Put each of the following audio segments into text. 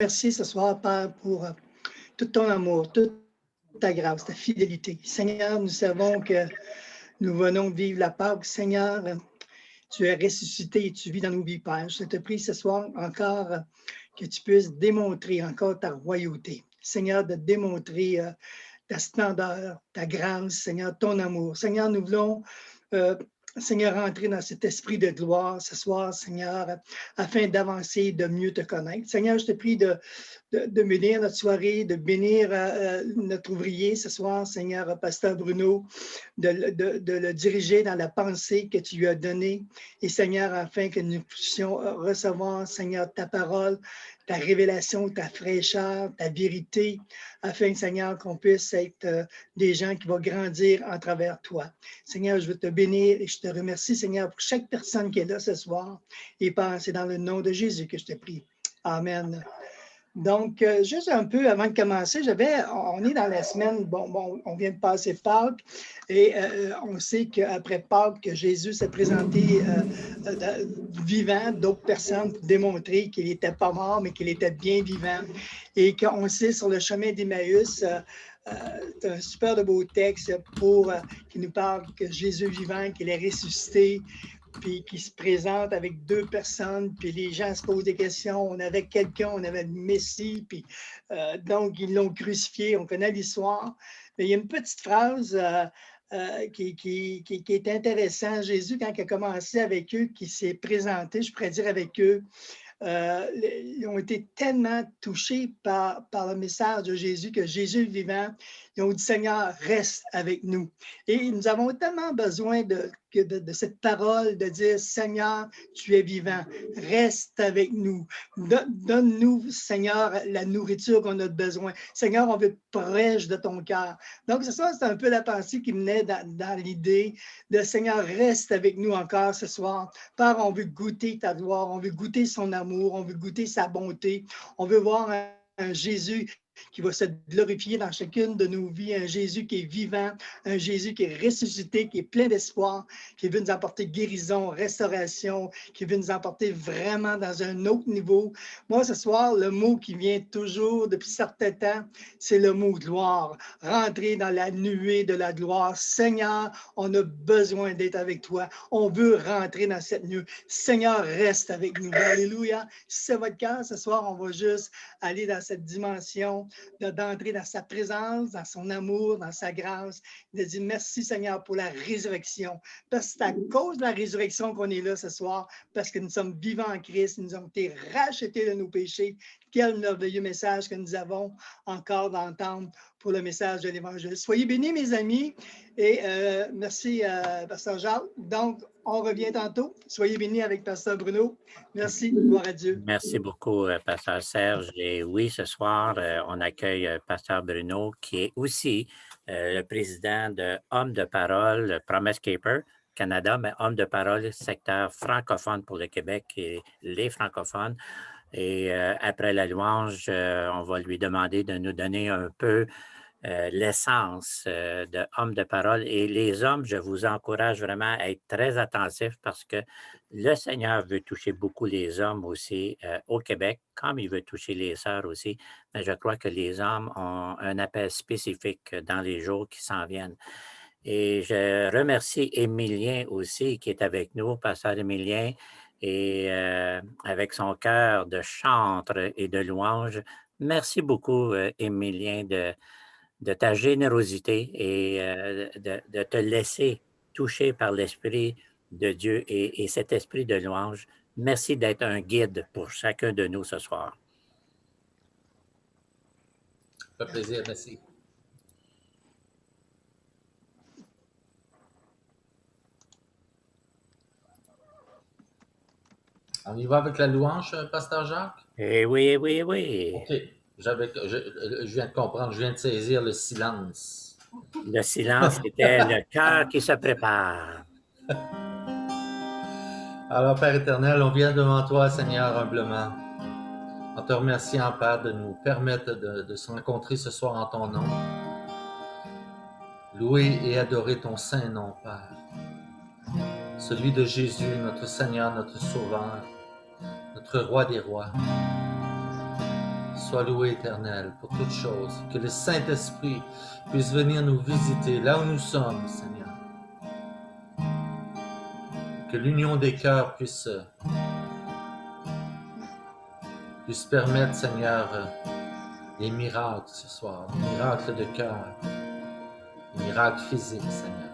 Merci ce soir, Père, pour tout ton amour, toute ta grâce, ta fidélité. Seigneur, nous savons que nous venons de vivre la Pâque. Seigneur, tu es ressuscité et tu vis dans nos vies, Père. Je te prie ce soir encore que tu puisses démontrer encore ta royauté. Seigneur, de démontrer ta splendeur, ta grâce, Seigneur, ton amour. Seigneur, nous voulons, euh, Seigneur, entrer dans cet esprit de gloire ce soir, Seigneur, afin d'avancer, de mieux te connaître. Seigneur, je te prie de bénir notre soirée, de bénir notre ouvrier ce soir, Seigneur, Pasteur Bruno, de le diriger dans la pensée que tu lui as donnée. Et Seigneur, afin que nous puissions recevoir, Seigneur, ta parole, ta révélation, ta fraîcheur, ta vérité, afin, Seigneur, qu'on puisse être des gens qui vont grandir en travers toi. Seigneur, je veux te bénir et je te remercie, Seigneur, pour chaque personne qui est là ce soir. Et Père, c'est dans le nom de Jésus que je te prie. Amen. Donc, juste un peu avant de commencer, on est dans la semaine, bon, on vient de passer Pâques et on sait qu'après Pâques, que Jésus s'est présenté vivant, d'autres personnes pour démontrer qu'il n'était pas mort, mais qu'il était bien vivant. Et qu'on sait sur le chemin d'Emmaüs, c'est un super de beau texte qui nous parle que Jésus est vivant, qu'il est ressuscité, puis qui se présente avec deux personnes, puis les gens se posent des questions. On avait quelqu'un, on avait le Messie, puis donc ils l'ont crucifié. On connaît l'histoire. Mais il y a une petite phrase qui est intéressante. Jésus, quand il a commencé avec eux, qui s'est présenté, je pourrais dire avec eux, ils ont été tellement touchés par le message de Jésus que Jésus est vivant. Ils ont dit, Seigneur, reste avec nous. Et nous avons tellement besoin de cette parole, de dire, Seigneur, tu es vivant, reste avec nous. Donne-nous, Seigneur, la nourriture qu'on a besoin. Seigneur, on veut être proche de ton cœur. Donc, c'est un peu la pensée qui venait dans l'idée de Seigneur, reste avec nous encore ce soir. Père, on veut goûter ta gloire, on veut goûter son amour, on veut goûter sa bonté, on veut voir un Jésus qui va se glorifier dans chacune de nos vies, un Jésus qui est vivant, un Jésus qui est ressuscité, qui est plein d'espoir, qui veut nous apporter guérison, restauration, qui veut nous apporter vraiment dans un autre niveau. Moi, ce soir, le mot qui vient toujours depuis certain temps, c'est le mot gloire. Rentrer dans la nuée de la gloire. Seigneur, on a besoin d'être avec toi. On veut rentrer dans cette nuée. Seigneur, reste avec nous. Alléluia. Si c'est votre cœur, ce soir, on va juste aller dans cette dimension d'entrer dans sa présence, dans son amour, dans sa grâce, de dire merci Seigneur pour la résurrection. Parce que c'est à cause de la résurrection qu'on est là ce soir, parce que nous sommes vivants en Christ, nous avons été rachetés de nos péchés. Quel merveilleux message que nous avons encore d'entendre pour le message de l'Évangile. Soyez bénis, mes amis, et merci, Pasteur Jacques. Donc, on revient tantôt. Soyez bénis avec Pasteur Bruno. Merci, gloire à Dieu. Merci beaucoup, Pasteur Serge. Et oui, ce soir, on accueille Pasteur Bruno, qui est aussi le président de Hommes de parole, Promise Keeper Canada, mais Hommes de parole, secteur francophone pour le Québec et les francophones. Et après la louange, on va lui demander de nous donner un peu l'essence de homme de parole. Et les hommes, je vous encourage vraiment à être très attentifs parce que le Seigneur veut toucher beaucoup les hommes aussi au Québec, comme il veut toucher les sœurs aussi. Mais je crois que les hommes ont un appel spécifique dans les jours qui s'en viennent. Et je remercie Émilien aussi qui est avec nous, Pasteur Émilien, et avec son cœur de chantre et de louange. Merci beaucoup, Émilien, de ta générosité et de te laisser toucher par l'Esprit de Dieu et cet esprit de louange. Merci d'être un guide pour chacun de nous ce soir. Ça fait plaisir, merci. On y va avec la louange, Pasteur Jacques? Eh oui, oui, oui. OK. Je viens de comprendre, je viens de saisir le silence. Le silence, c'était le cœur qui se prépare. Alors, Père éternel, on vient devant toi, Seigneur, humblement, en te remerciant, Père, de nous permettre de se rencontrer ce soir en ton nom. Louer et adorer ton saint nom, Père. Celui de Jésus, notre Seigneur, notre Sauveur, notre Roi des rois. Sois loué, Éternel, pour toutes choses. Que le Saint-Esprit puisse venir nous visiter là où nous sommes, Seigneur. Que l'union des cœurs puisse permettre, Seigneur, des miracles ce soir, des miracles de cœur, des miracles physiques, Seigneur.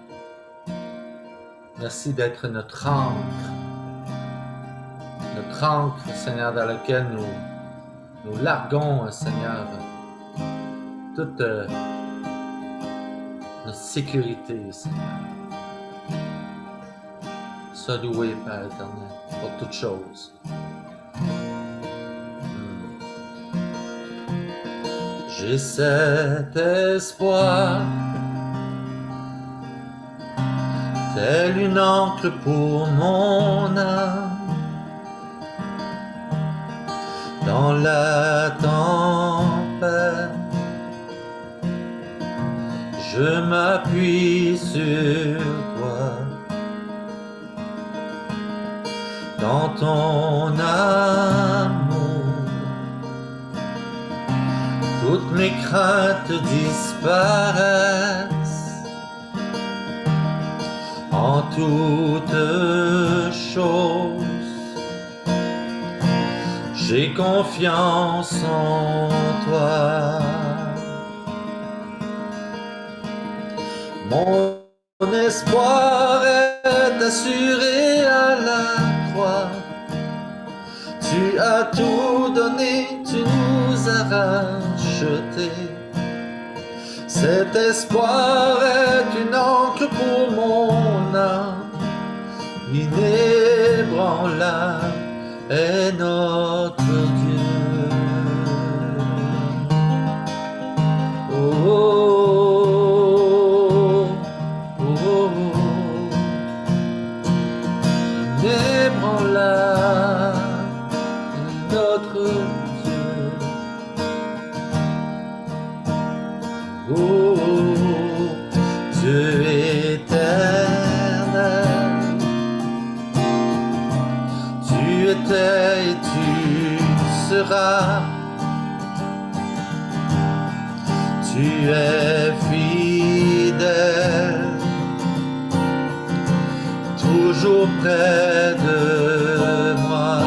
Merci d'être notre ancre, Seigneur, dans laquelle nous larguons, Seigneur, toute notre sécurité, Seigneur. Sois loué, Père éternel, pour toutes choses. J'ai cet espoir, tel une encre pour mon âme. Dans la tempête, je m'appuie sur toi. Dans ton amour, toutes mes craintes disparaissent. En toutes choses, j'ai confiance en toi. Mon espoir est assuré à la croix. Tu as tout donné, tu nous as rachetés. Cet espoir est une encre pour mon âme, inébranlable est notre Dieu. Oh, oh, oh, oh, inébranlable est notre Dieu. Oh, Dieu éternel, tu étais et tu seras. Tu es fidèle, toujours près de moi.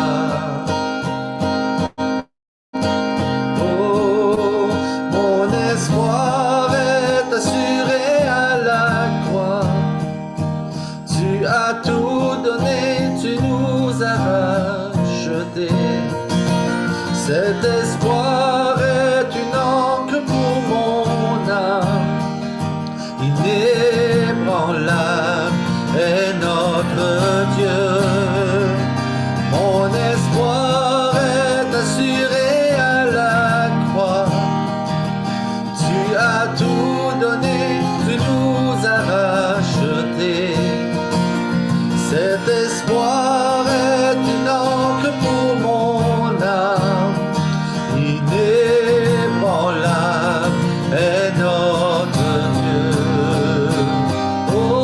Oh, mon espoir est assuré à la croix. Tu as tout donné, tu nous as rachetés. Cet espoir est une encre pour mon âme, inébranlable est notre Dieu. Mon espoir est assuré à la croix. Tu as tout donné, tu nous as rachetés. Cet espoir est une encre pour mon âme, inébranlable est notre Dieu. Oh,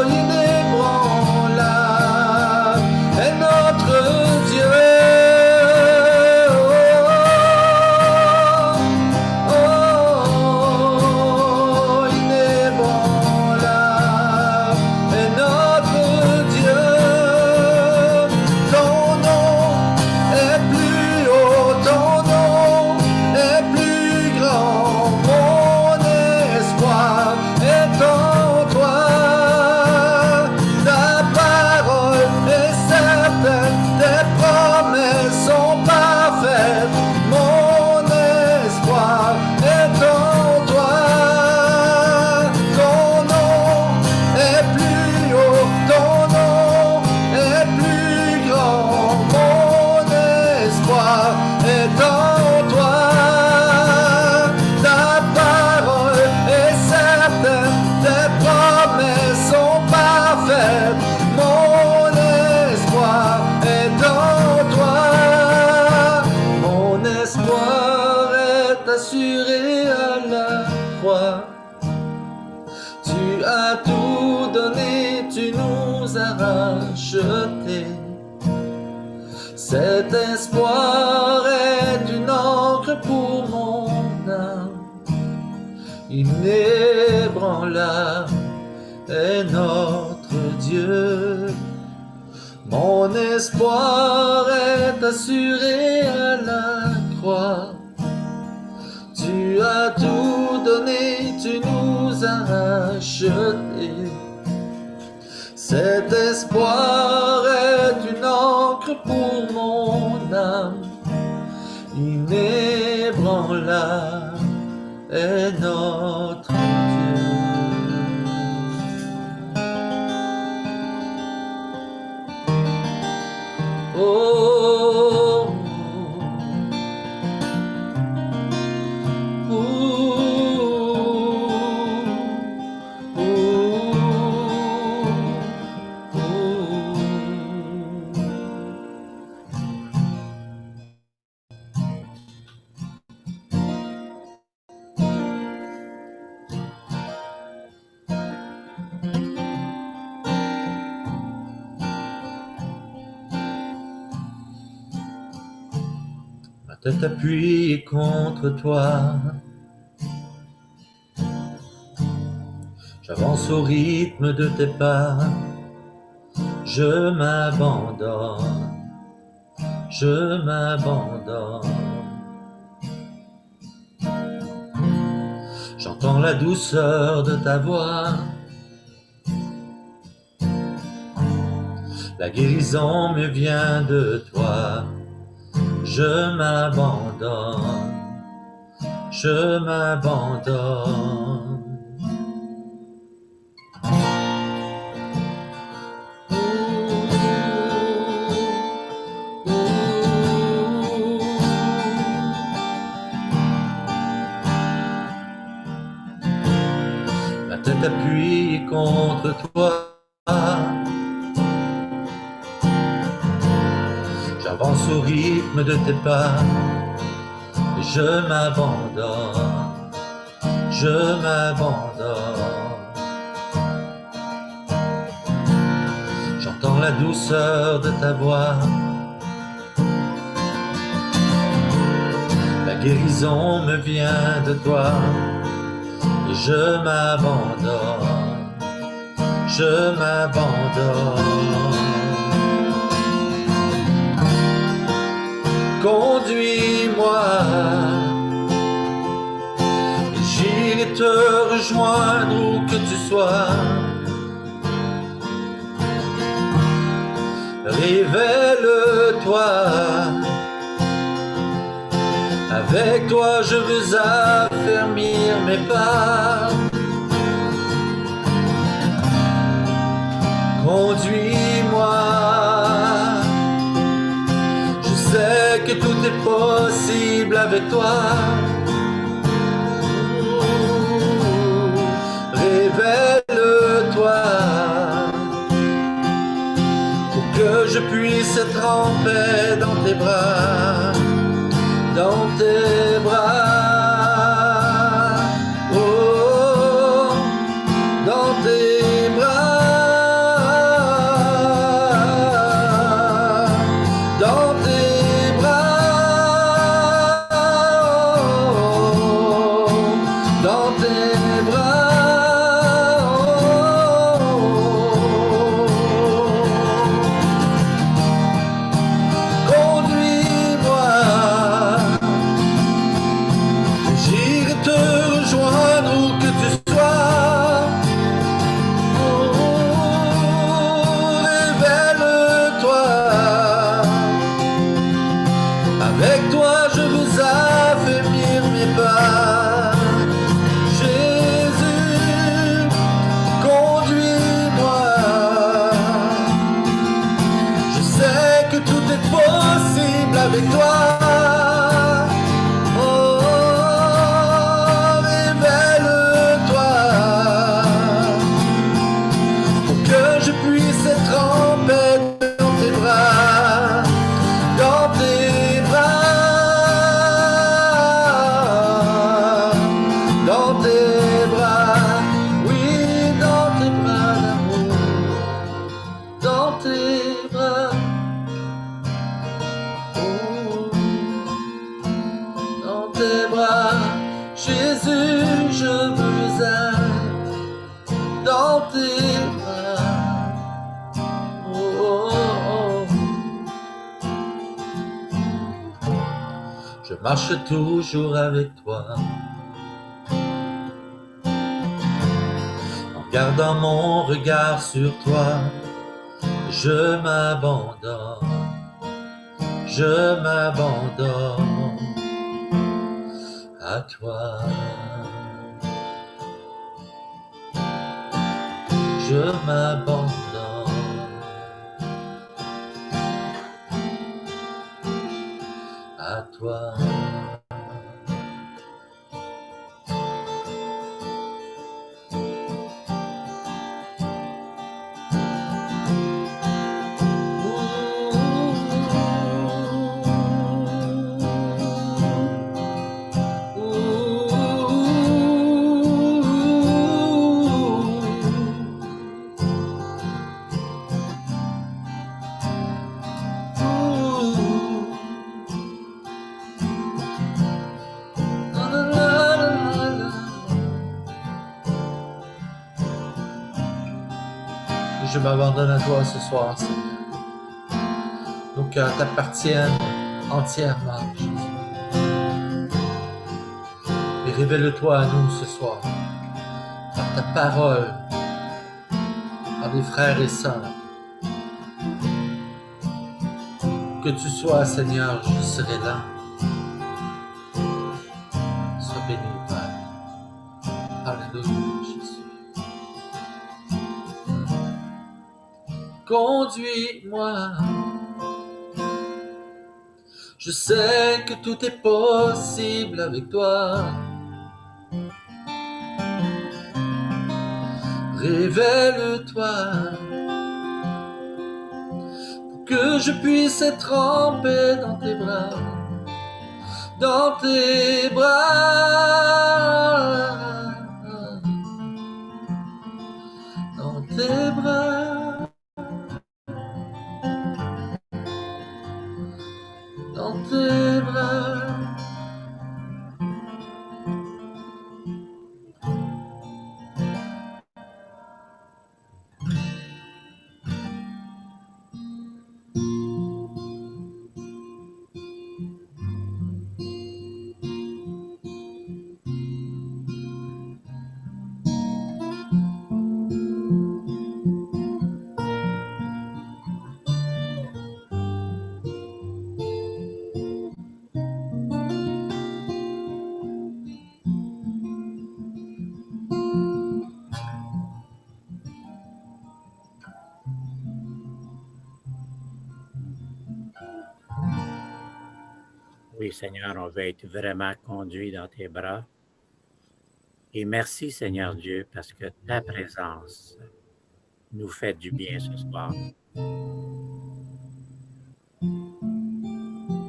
inébranlable est notre Dieu. Oh, inébranlable est notre Dieu. Ton nom est plus haut, ton nom est plus grand. Mon espoir est en toi. Ta parole est certaine, tes promesses sont parfaites. Mon espoir est en toi. Ton nom est plus haut, ton nom est plus grand. Mon espoir est en toi. Ta parole est certaine, tes promesses sont parfaites. Mon espoir est en toi. Mon espoir est assuré à la croix. Tu as tout donné, tu nous as rachetés. Cet espoir ébranla est notre Dieu. Mon espoir est assuré à la croix. Tu as tout donné, tu nous as rachetés. Cet espoir est une encre pour mon âme. Inébranlable est notre Dieu. Oh, ma tête appuyée contre toi, j'avance au rythme de tes pas, je m'abandonne, je m'abandonne. J'entends la douceur de ta voix, la guérison me vient de toi. Je m'abandonne, je m'abandonne. Ma tête appuyée contre toi, j'avance au rythme de tes pas, je m'abandonne, je m'abandonne. J'entends la douceur de ta voix, la guérison me vient de toi, et je m'abandonne, je m'abandonne. Conduis-moi, et j'irai te rejoindre où que tu sois. Révèle-toi, avec toi je veux affermir mes pas. Conduis-moi, je sais que tout est possible avec toi. Révèle-toi, pour que je puisse être en paix dans tes bras, dans tes bras. Oh, dans tes bras. Avec toi je veux affermir mes pas. Jésus, conduis-moi. Je sais que tout est possible avec toi. Oh, révèle-toi, pour que je puisse être en paix dans tes bras, dans tes Jésus, je veux je marche toujours avec toi. En gardant mon regard sur toi, je m'abandonne à toi. Je m'abandonne à toi. Je m'abandonne à toi ce soir, Seigneur. Nos cœurs t'appartiennent entièrement, Jésus. Et révèle-toi à nous ce soir, par ta parole, par des frères et sœurs. Que tu sois, Seigneur, je serai là. Sois béni, Père. Alléluia, Jésus. Conduis-moi. Je sais que tout est possible avec toi. Révèle-toi pour que je puisse être trempé dans tes bras. Dans tes bras. Dans tes bras. Dans tes bras. Oui, Seigneur, on veut être vraiment conduit dans tes bras. Et merci, Seigneur Dieu, parce que ta présence nous fait du bien ce soir.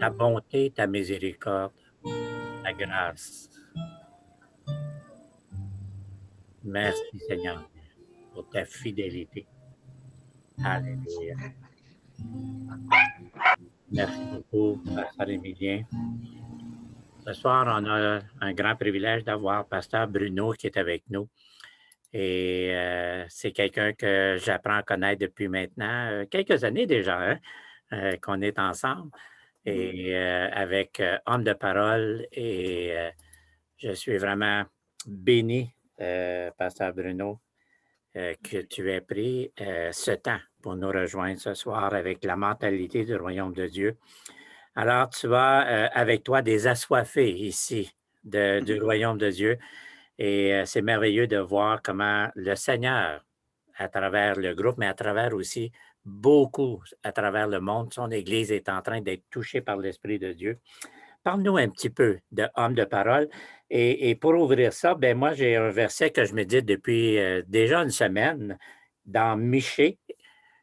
Ta bonté, ta miséricorde, ta grâce. Merci, Seigneur, pour ta fidélité. Alléluia. Merci beaucoup, Pasteur Émilien. Ce soir, on a un grand privilège d'avoir Pasteur Bruno qui est avec nous. Et c'est quelqu'un que j'apprends à connaître depuis maintenant quelques années déjà, hein, qu'on est ensemble. Et avec Homme de parole. Et je suis vraiment béni, Pasteur Bruno, que tu aies pris ce temps pour nous rejoindre ce soir avec la mentalité du royaume de Dieu. Alors, tu as avec toi des assoiffés ici du royaume de Dieu. Et c'est merveilleux de voir comment le Seigneur, à travers le groupe, mais à travers aussi beaucoup à travers le monde, son Église est en train d'être touchée par l'Esprit de Dieu. Parle-nous un petit peu de Homme de parole. Et pour ouvrir ça, ben moi, j'ai un verset que je médite depuis déjà une semaine dans Michée.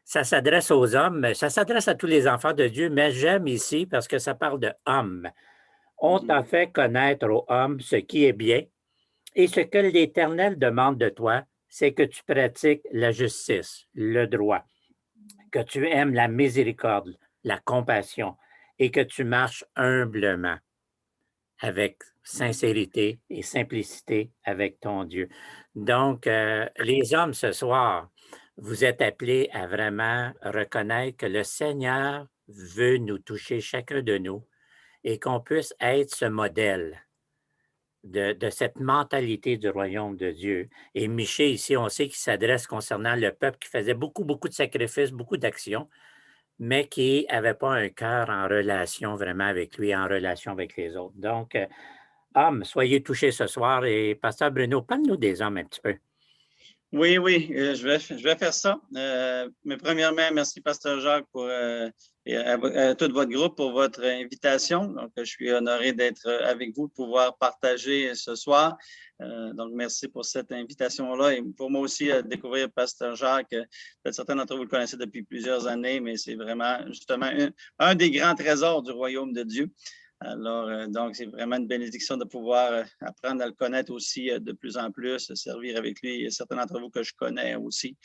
Ça s'adresse aux hommes, ça s'adresse à tous les enfants de Dieu, mais j'aime ici parce que ça parle de homme. On t'a fait connaître aux hommes ce qui est bien, et ce que l'Éternel demande de toi, c'est que tu pratiques la justice, le droit, que tu aimes la miséricorde, la compassion, et que tu marches humblement, avec sincérité et simplicité avec ton Dieu. Donc, les hommes ce soir, vous êtes appelés à vraiment reconnaître que le Seigneur veut nous toucher chacun de nous et qu'on puisse être ce modèle de cette mentalité du royaume de Dieu. Et Michée, ici, on sait qu'il s'adresse concernant le peuple qui faisait beaucoup, beaucoup de sacrifices, beaucoup d'actions, mais qui n'avait pas un cœur en relation vraiment avec lui, en relation avec les autres. Donc, hommes, soyez touchés ce soir. Et Pasteur Bruno, parle-nous des hommes un petit peu. Oui, oui, je vais faire ça. Mais premièrement, merci, Pasteur Jacques, et à tout votre groupe pour votre invitation. Donc, je suis honoré d'être avec vous, de pouvoir partager ce soir. Donc, merci pour cette invitation-là. Et pour moi aussi, découvrir Pasteur Jacques, peut-être certains d'entre vous le connaissez depuis plusieurs années, mais c'est vraiment justement un des grands trésors du royaume de Dieu. Alors, donc, c'est vraiment une bénédiction de pouvoir apprendre à le connaître aussi de plus en plus, servir avec lui. Il y a certains d'entre vous que je connais aussi.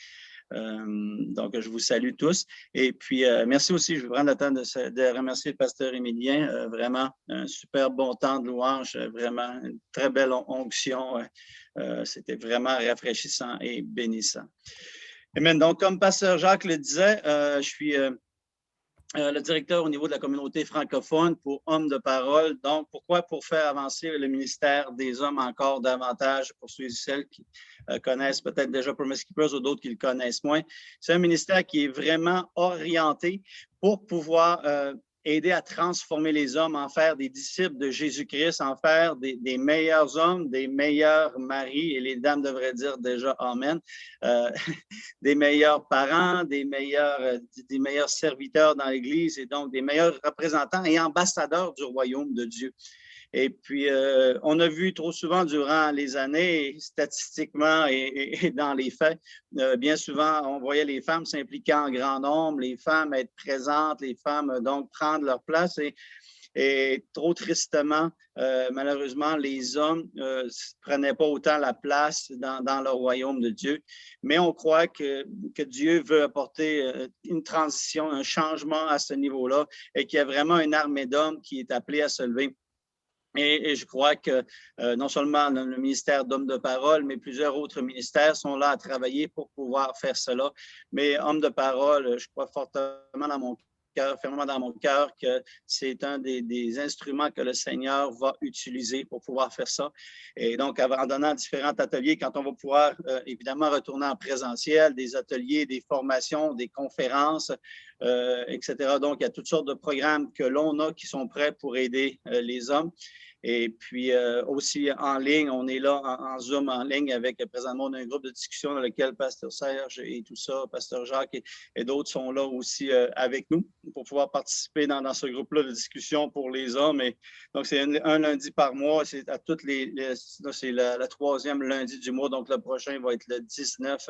Donc, je vous salue tous. Et puis, merci aussi, je vais prendre le temps de remercier le pasteur Émilien. Vraiment, un super bon temps de louange, vraiment une très belle onction. C'était vraiment rafraîchissant et bénissant. Amen. Donc, comme pasteur Jacques le disait, je suis le directeur au niveau de la communauté francophone pour Hommes de parole. Donc, pourquoi? Pour faire avancer le ministère des hommes encore davantage pour ceux et celles qui connaissent peut-être déjà Promise Keepers ou d'autres qui le connaissent moins. C'est un ministère qui est vraiment orienté pour pouvoir aider à transformer les hommes, en faire des disciples de Jésus-Christ, en faire des meilleurs hommes, des meilleurs maris, et les dames devraient dire déjà Amen, des meilleurs parents, des meilleurs serviteurs dans l'Église et donc des meilleurs représentants et ambassadeurs du royaume de Dieu. Et puis, on a vu trop souvent durant les années, statistiquement et dans les faits, bien souvent, on voyait les femmes s'impliquer en grand nombre, les femmes être présentes, les femmes donc prendre leur place. Et trop tristement, malheureusement, les hommes ne prenaient pas autant la place dans le royaume de Dieu. Mais on croit que Dieu veut apporter une transition, un changement à ce niveau-là et qu'il y a vraiment une armée d'hommes qui est appelée à se lever. Et je crois que non seulement le ministère d'Hommes de parole, mais plusieurs autres ministères sont là à travailler pour pouvoir faire cela. Mais Hommes de parole, je crois fortement dans mon cœur, fermement dans mon cœur, que c'est un des instruments que le Seigneur va utiliser pour pouvoir faire ça. Et donc, en donnant différents ateliers, quand on va pouvoir évidemment retourner en présentiel, des ateliers, des formations, des conférences, etc. Donc, il y a toutes sortes de programmes que l'on a qui sont prêts pour aider les hommes. Et puis aussi en ligne, on est là en Zoom en ligne avec présentement un groupe de discussion dans lequel Pasteur Serge et tout ça, Pasteur Jacques et d'autres sont là aussi avec nous pour pouvoir participer dans ce groupe-là de discussion pour les hommes. Et donc, c'est un lundi par mois. C'est à toutes c'est le troisième lundi du mois. Donc, le prochain va être le 19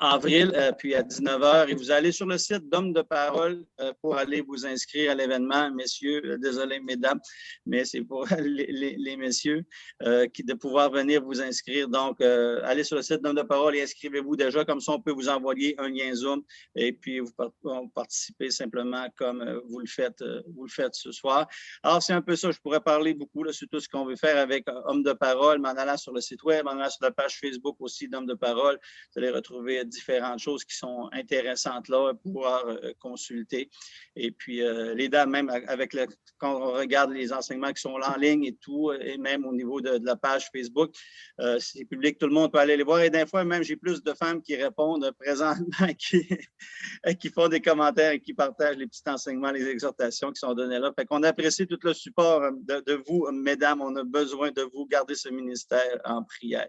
avril, puis à 19h. Et vous allez sur le site d'Hommes de parole pour aller vous inscrire à l'événement. Messieurs, désolé mesdames, mais c'est pour les messieurs de pouvoir venir vous inscrire. Donc, allez sur le site d'Hommes de parole et inscrivez-vous déjà. Comme ça, on peut vous envoyer un lien Zoom et puis vous participez simplement comme vous le faites ce soir. Alors, c'est un peu ça. Je pourrais parler beaucoup là, sur tout ce qu'on veut faire avec Hommes de parole, mais en allant sur le site web, en allant sur la page Facebook aussi d'Hommes de parole. Vous allez retrouver différentes choses qui sont intéressantes là pour pouvoir consulter. Et puis, les dames, même quand on regarde les enseignements qui sont là en ligne et tout, et même au niveau de la page Facebook, c'est public, tout le monde peut aller les voir. Et des fois, même, j'ai plus de femmes qui répondent présentement, qui font des commentaires et qui partagent les petits enseignements, les exhortations qui sont données là. Fait qu'on apprécie tout le support de vous, mesdames. On a besoin de vous. Garder ce ministère en prière.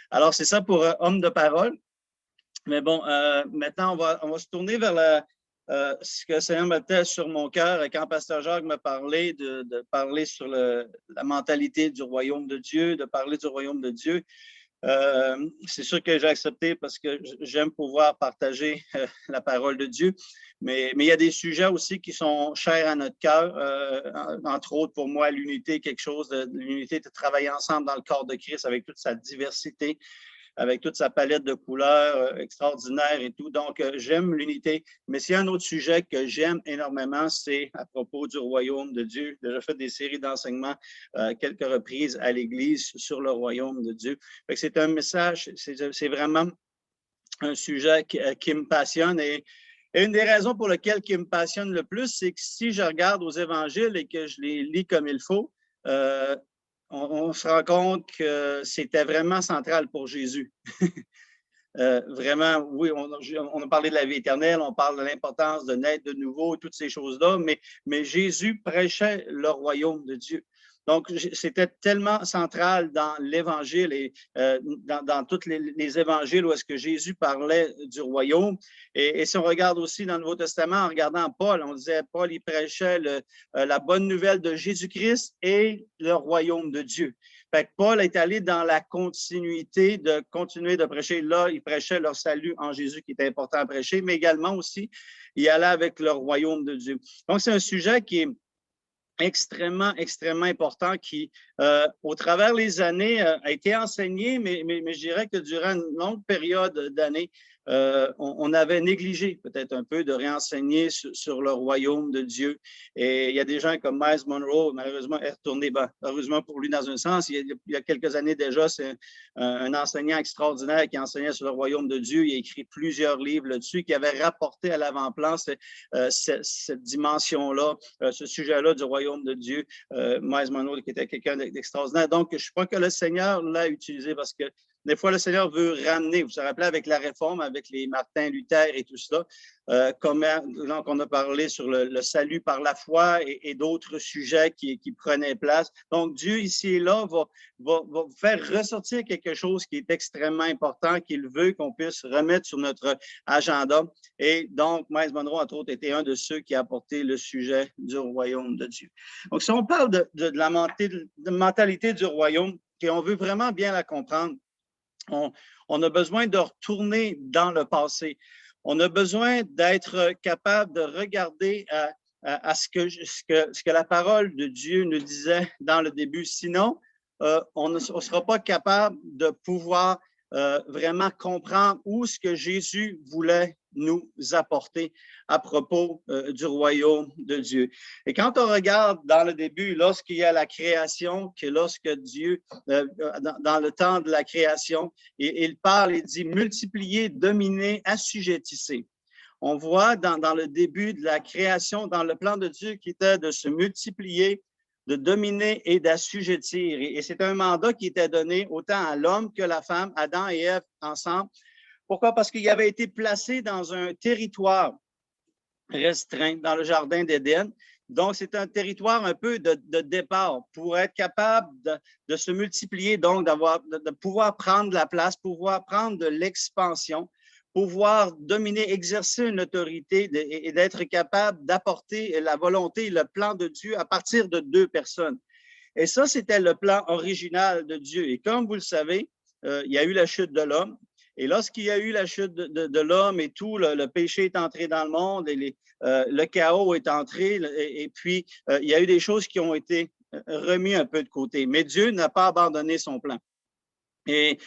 Alors, c'est ça pour Hommes de parole. Mais bon, maintenant, on va se tourner vers ce que le Seigneur mettait sur mon cœur quand Pasteur Jacques me parlait de parler sur la mentalité du royaume de Dieu, de parler du royaume de Dieu. C'est sûr que j'ai accepté parce que j'aime pouvoir partager la parole de Dieu. Mais il y a des sujets aussi qui sont chers à notre cœur. Entre autres, pour moi, l'unité, l'unité de travailler ensemble dans le corps de Christ avec toute sa diversité, avec toute sa palette de couleurs extraordinaire et tout. Donc, j'aime l'unité. Mais s'il y a un autre sujet que j'aime énormément, c'est à propos du royaume de Dieu. J'ai déjà fait des séries d'enseignements quelques reprises à l'Église sur le royaume de Dieu. C'est un message, c'est vraiment un sujet qui me passionne et Et une des raisons pour lesquelles qui me passionne le plus, c'est que si je regarde aux évangiles et que je les lis comme il faut, on se rend compte que c'était vraiment central pour Jésus. Vraiment, oui, on a parlé de la vie éternelle, on parle de l'importance de naître de nouveau, toutes ces choses-là, mais Jésus prêchait le royaume de Dieu. Donc, c'était tellement central dans l'Évangile et dans tous les évangiles où est-ce que Jésus parlait du royaume. Et si on regarde aussi dans le Nouveau Testament, en regardant Paul, on disait Paul, il prêchait la bonne nouvelle de Jésus-Christ et le royaume de Dieu. Fait que Paul est allé dans la continuité de continuer de prêcher. Là, il prêchait leur salut en Jésus qui était important à prêcher, mais également aussi, il allait avec le royaume de Dieu. Donc, c'est un sujet qui est extrêmement, extrêmement important qui, au travers les années, a été enseigné, mais je dirais que durant une longue période d'années, on avait négligé peut-être un peu de réenseigner sur le royaume de Dieu. Et il y a des gens comme Miles Monroe, malheureusement, est retourné, heureusement pour lui dans un sens, il y a quelques années déjà, c'est un enseignant extraordinaire qui enseignait sur le royaume de Dieu. Il a écrit plusieurs livres là-dessus qui avaient rapporté à l'avant-plan cette dimension-là, ce sujet-là du royaume de Dieu. Miles Monroe qui était quelqu'un d'extraordinaire. Donc, je crois que le Seigneur l'a utilisé parce que des fois, le Seigneur veut ramener, vous vous rappelez avec la réforme, avec les Martin Luther et tout cela, donc on a parlé sur le salut par la foi et d'autres sujets qui prenaient place. Donc, Dieu ici et là va faire ressortir quelque chose qui est extrêmement important, qu'il veut qu'on puisse remettre sur notre agenda. Et donc, Miles Monroe, entre autres, était un de ceux qui a apporté le sujet du royaume de Dieu. Donc, si on parle de la mentalité du royaume, et on veut vraiment bien la comprendre, on a besoin de retourner dans le passé. On a besoin d'être capable de regarder à ce que la parole de Dieu nous disait dans le début. Sinon, on ne sera pas capable de pouvoir vraiment comprendre où ce que Jésus voulait nous apporter à propos du royaume de Dieu. Et quand on regarde dans le début, lorsqu'il y a la création, que lorsque Dieu, dans le temps de la création, il parle et dit « multipliez, dominez, assujettissez ». On voit dans le début de la création, dans le plan de Dieu qui était de se multiplier, de dominer et d'assujettir. Et c'est un mandat qui était donné autant à l'homme que à la femme, Adam et Ève ensemble. Pourquoi? Parce qu'il avait été placé dans un territoire restreint, dans le jardin d'Éden. Donc, c'est un territoire un peu de départ pour être capable de se multiplier, donc de pouvoir prendre la place, pouvoir prendre de l'expansion, pouvoir dominer, exercer une autorité et d'être capable d'apporter la volonté et le plan de Dieu à partir de deux personnes. Et ça, c'était le plan original de Dieu. Et comme vous le savez, il y a eu la chute de l'homme. Et lorsqu'il y a eu la chute de l'homme et tout, le péché est entré dans le monde et le chaos est entré. Et puis, il y a eu des choses qui ont été remises un peu de côté. Mais Dieu n'a pas abandonné son plan. Et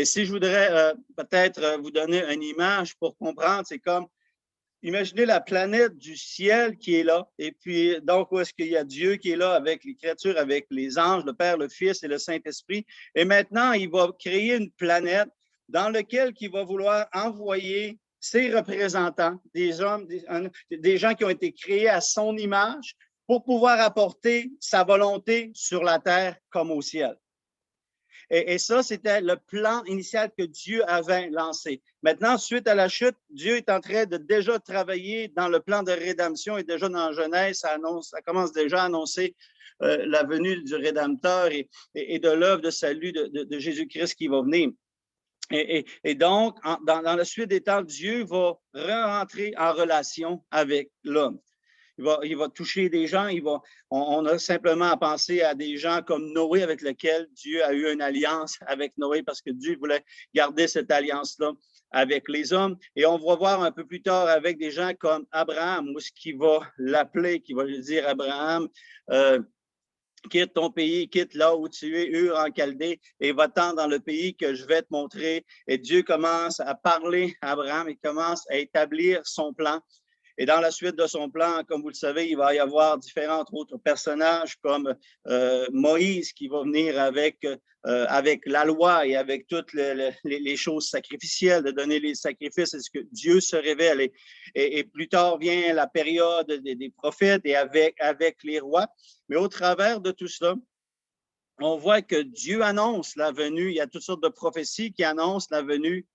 si je voudrais peut-être vous donner une image pour comprendre, c'est comme, imaginez la planète du ciel qui est là. Et puis, donc, où est-ce qu'il y a Dieu qui est là avec les créatures, avec les anges, le Père, le Fils et le Saint-Esprit. Et maintenant, il va créer une planète dans laquelle il va vouloir envoyer ses représentants, des hommes, des gens qui ont été créés à son image pour pouvoir apporter sa volonté sur la terre comme au ciel. Et ça, c'était le plan initial que Dieu avait lancé. Maintenant, suite à la chute, Dieu est en train de déjà travailler dans le plan de rédemption et déjà dans Genèse, ça commence déjà à annoncer la venue du Rédempteur et de l'œuvre de salut de Jésus-Christ qui va venir. Et donc, dans la suite des temps, Dieu va rentrer en relation avec l'homme. Il va toucher des gens. On a simplement à penser à des gens comme Noé avec lequel Dieu a eu une alliance avec Noé parce que Dieu voulait garder cette alliance-là avec les hommes. Et on va voir un peu plus tard avec des gens comme Abraham, où ce qu'il va l'appeler, qui va lui dire Abraham, quitte ton pays, quitte là où tu es, Ur en Chaldée, et va-t'en dans le pays que je vais te montrer. Et Dieu commence à parler à Abraham et commence à établir son plan. Et dans la suite de son plan, comme vous le savez, il va y avoir différents autres personnages comme Moïse qui va venir avec la loi et avec toutes les choses sacrificielles, de donner les sacrifices, est-ce que Dieu se révèle. Et plus tard vient la période des prophètes et avec les rois. Mais au travers de tout cela, on voit que Dieu annonce la venue. Il y a toutes sortes de prophéties qui annoncent la venue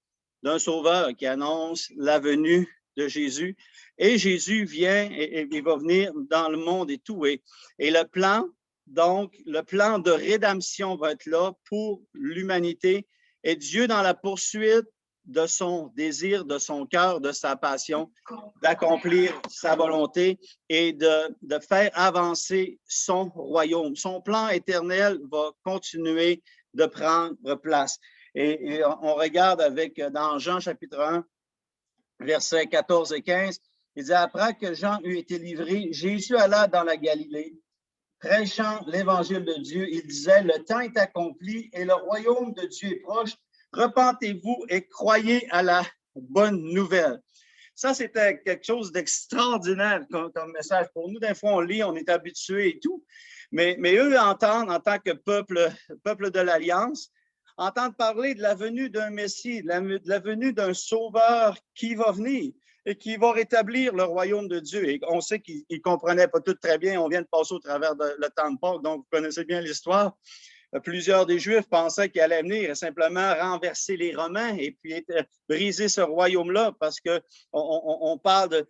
d'un sauveur, qui annoncent la venue de Jésus. Et Jésus vient et il va venir dans le monde et tout. Et le plan, donc, le plan de rédemption va être là pour l'humanité. Et Dieu, dans la poursuite de son désir, de son cœur, de sa passion, d'accomplir sa volonté et de faire avancer son royaume. Son plan éternel va continuer de prendre place. Et on regarde dans Jean chapitre 1, versets 14 et 15, il dit « Après que Jean eut été livré, Jésus alla dans la Galilée, prêchant l'évangile de Dieu. Il disait « Le temps est accompli et le royaume de Dieu est proche. Repentez-vous et croyez à la bonne nouvelle. » Ça, c'était quelque chose d'extraordinaire comme message. Pour nous, des fois, on lit, on est habitué et tout. Mais eux entendent, en tant que peuple de l'Alliance, entendent parler de la venue d'un Messie, de la venue d'un Sauveur qui va venir et qui va rétablir le royaume de Dieu. Et on sait qu'ils ne comprenaient pas tout très bien. On vient de passer au travers le temps de Pâques, donc vous connaissez bien l'histoire. Plusieurs des Juifs pensaient qu'il allait venir et simplement renverser les Romains et puis briser ce royaume-là, parce qu'on parle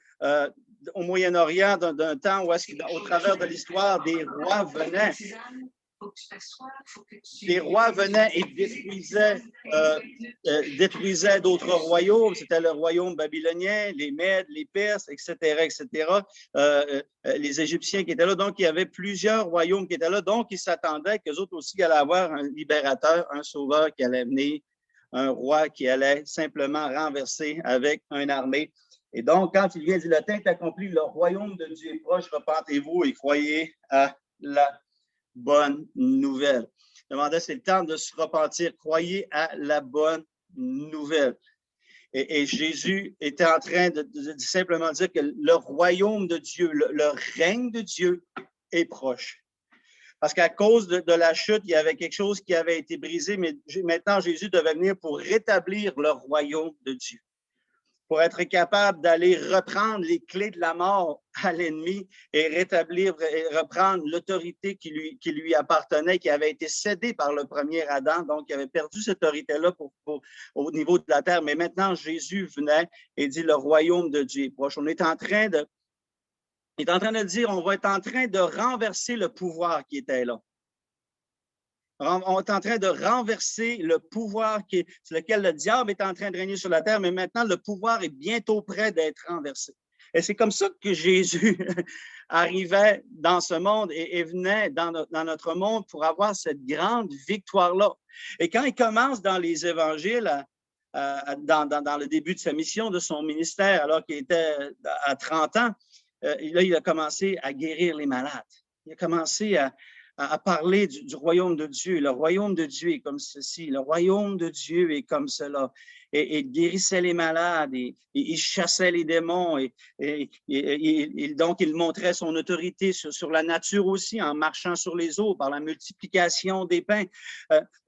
au Moyen-Orient d'un temps où, au travers de l'histoire, des rois venaient. Les rois venaient et détruisaient d'autres royaumes. C'était le royaume babylonien, les Mèdes, les Perses, etc., etc. Les Égyptiens qui étaient là. Donc, il y avait plusieurs royaumes qui étaient là. Donc, ils s'attendaient qu'eux autres aussi allaient avoir un libérateur, un sauveur qui allait venir, un roi qui allait simplement renverser avec une armée. Et donc, quand il vient dire « Le temps est accompli, le royaume de Dieu est proche, repentez-vous et croyez à la bonne nouvelle. » Je demandais, c'est le temps de se repentir. Croyez à la bonne nouvelle. Et Jésus était en train de simplement dire que le royaume de Dieu, le règne de Dieu est proche. Parce qu'à cause de la chute, il y avait quelque chose qui avait été brisé, mais maintenant Jésus devait venir pour rétablir le royaume de Dieu, pour être capable d'aller reprendre les clés de la mort à l'ennemi et rétablir et reprendre l'autorité qui lui appartenait, qui avait été cédée par le premier Adam. Donc, il avait perdu cette autorité-là au niveau de la terre. Mais maintenant, Jésus venait et dit, le royaume de Dieu est proche. On est en train de dire, on va être en train de renverser le pouvoir qui était là. On est en train de renverser le pouvoir sur lequel le diable est en train de régner sur la terre, mais maintenant, le pouvoir est bientôt prêt d'être renversé. Et c'est comme ça que Jésus arrivait dans ce monde et venait dans notre monde pour avoir cette grande victoire-là. Et quand il commence dans les évangiles, dans le début de sa mission, de son ministère, alors qu'il était à 30 ans, là, il a commencé à guérir les malades. Il a commencé à parler du royaume de Dieu. Le royaume de Dieu est comme ceci. Le royaume de Dieu est comme cela. Et il guérissait les malades, et il chassait les démons. Et donc, il montrait son autorité sur la nature aussi, en marchant sur les eaux, par la multiplication des pains.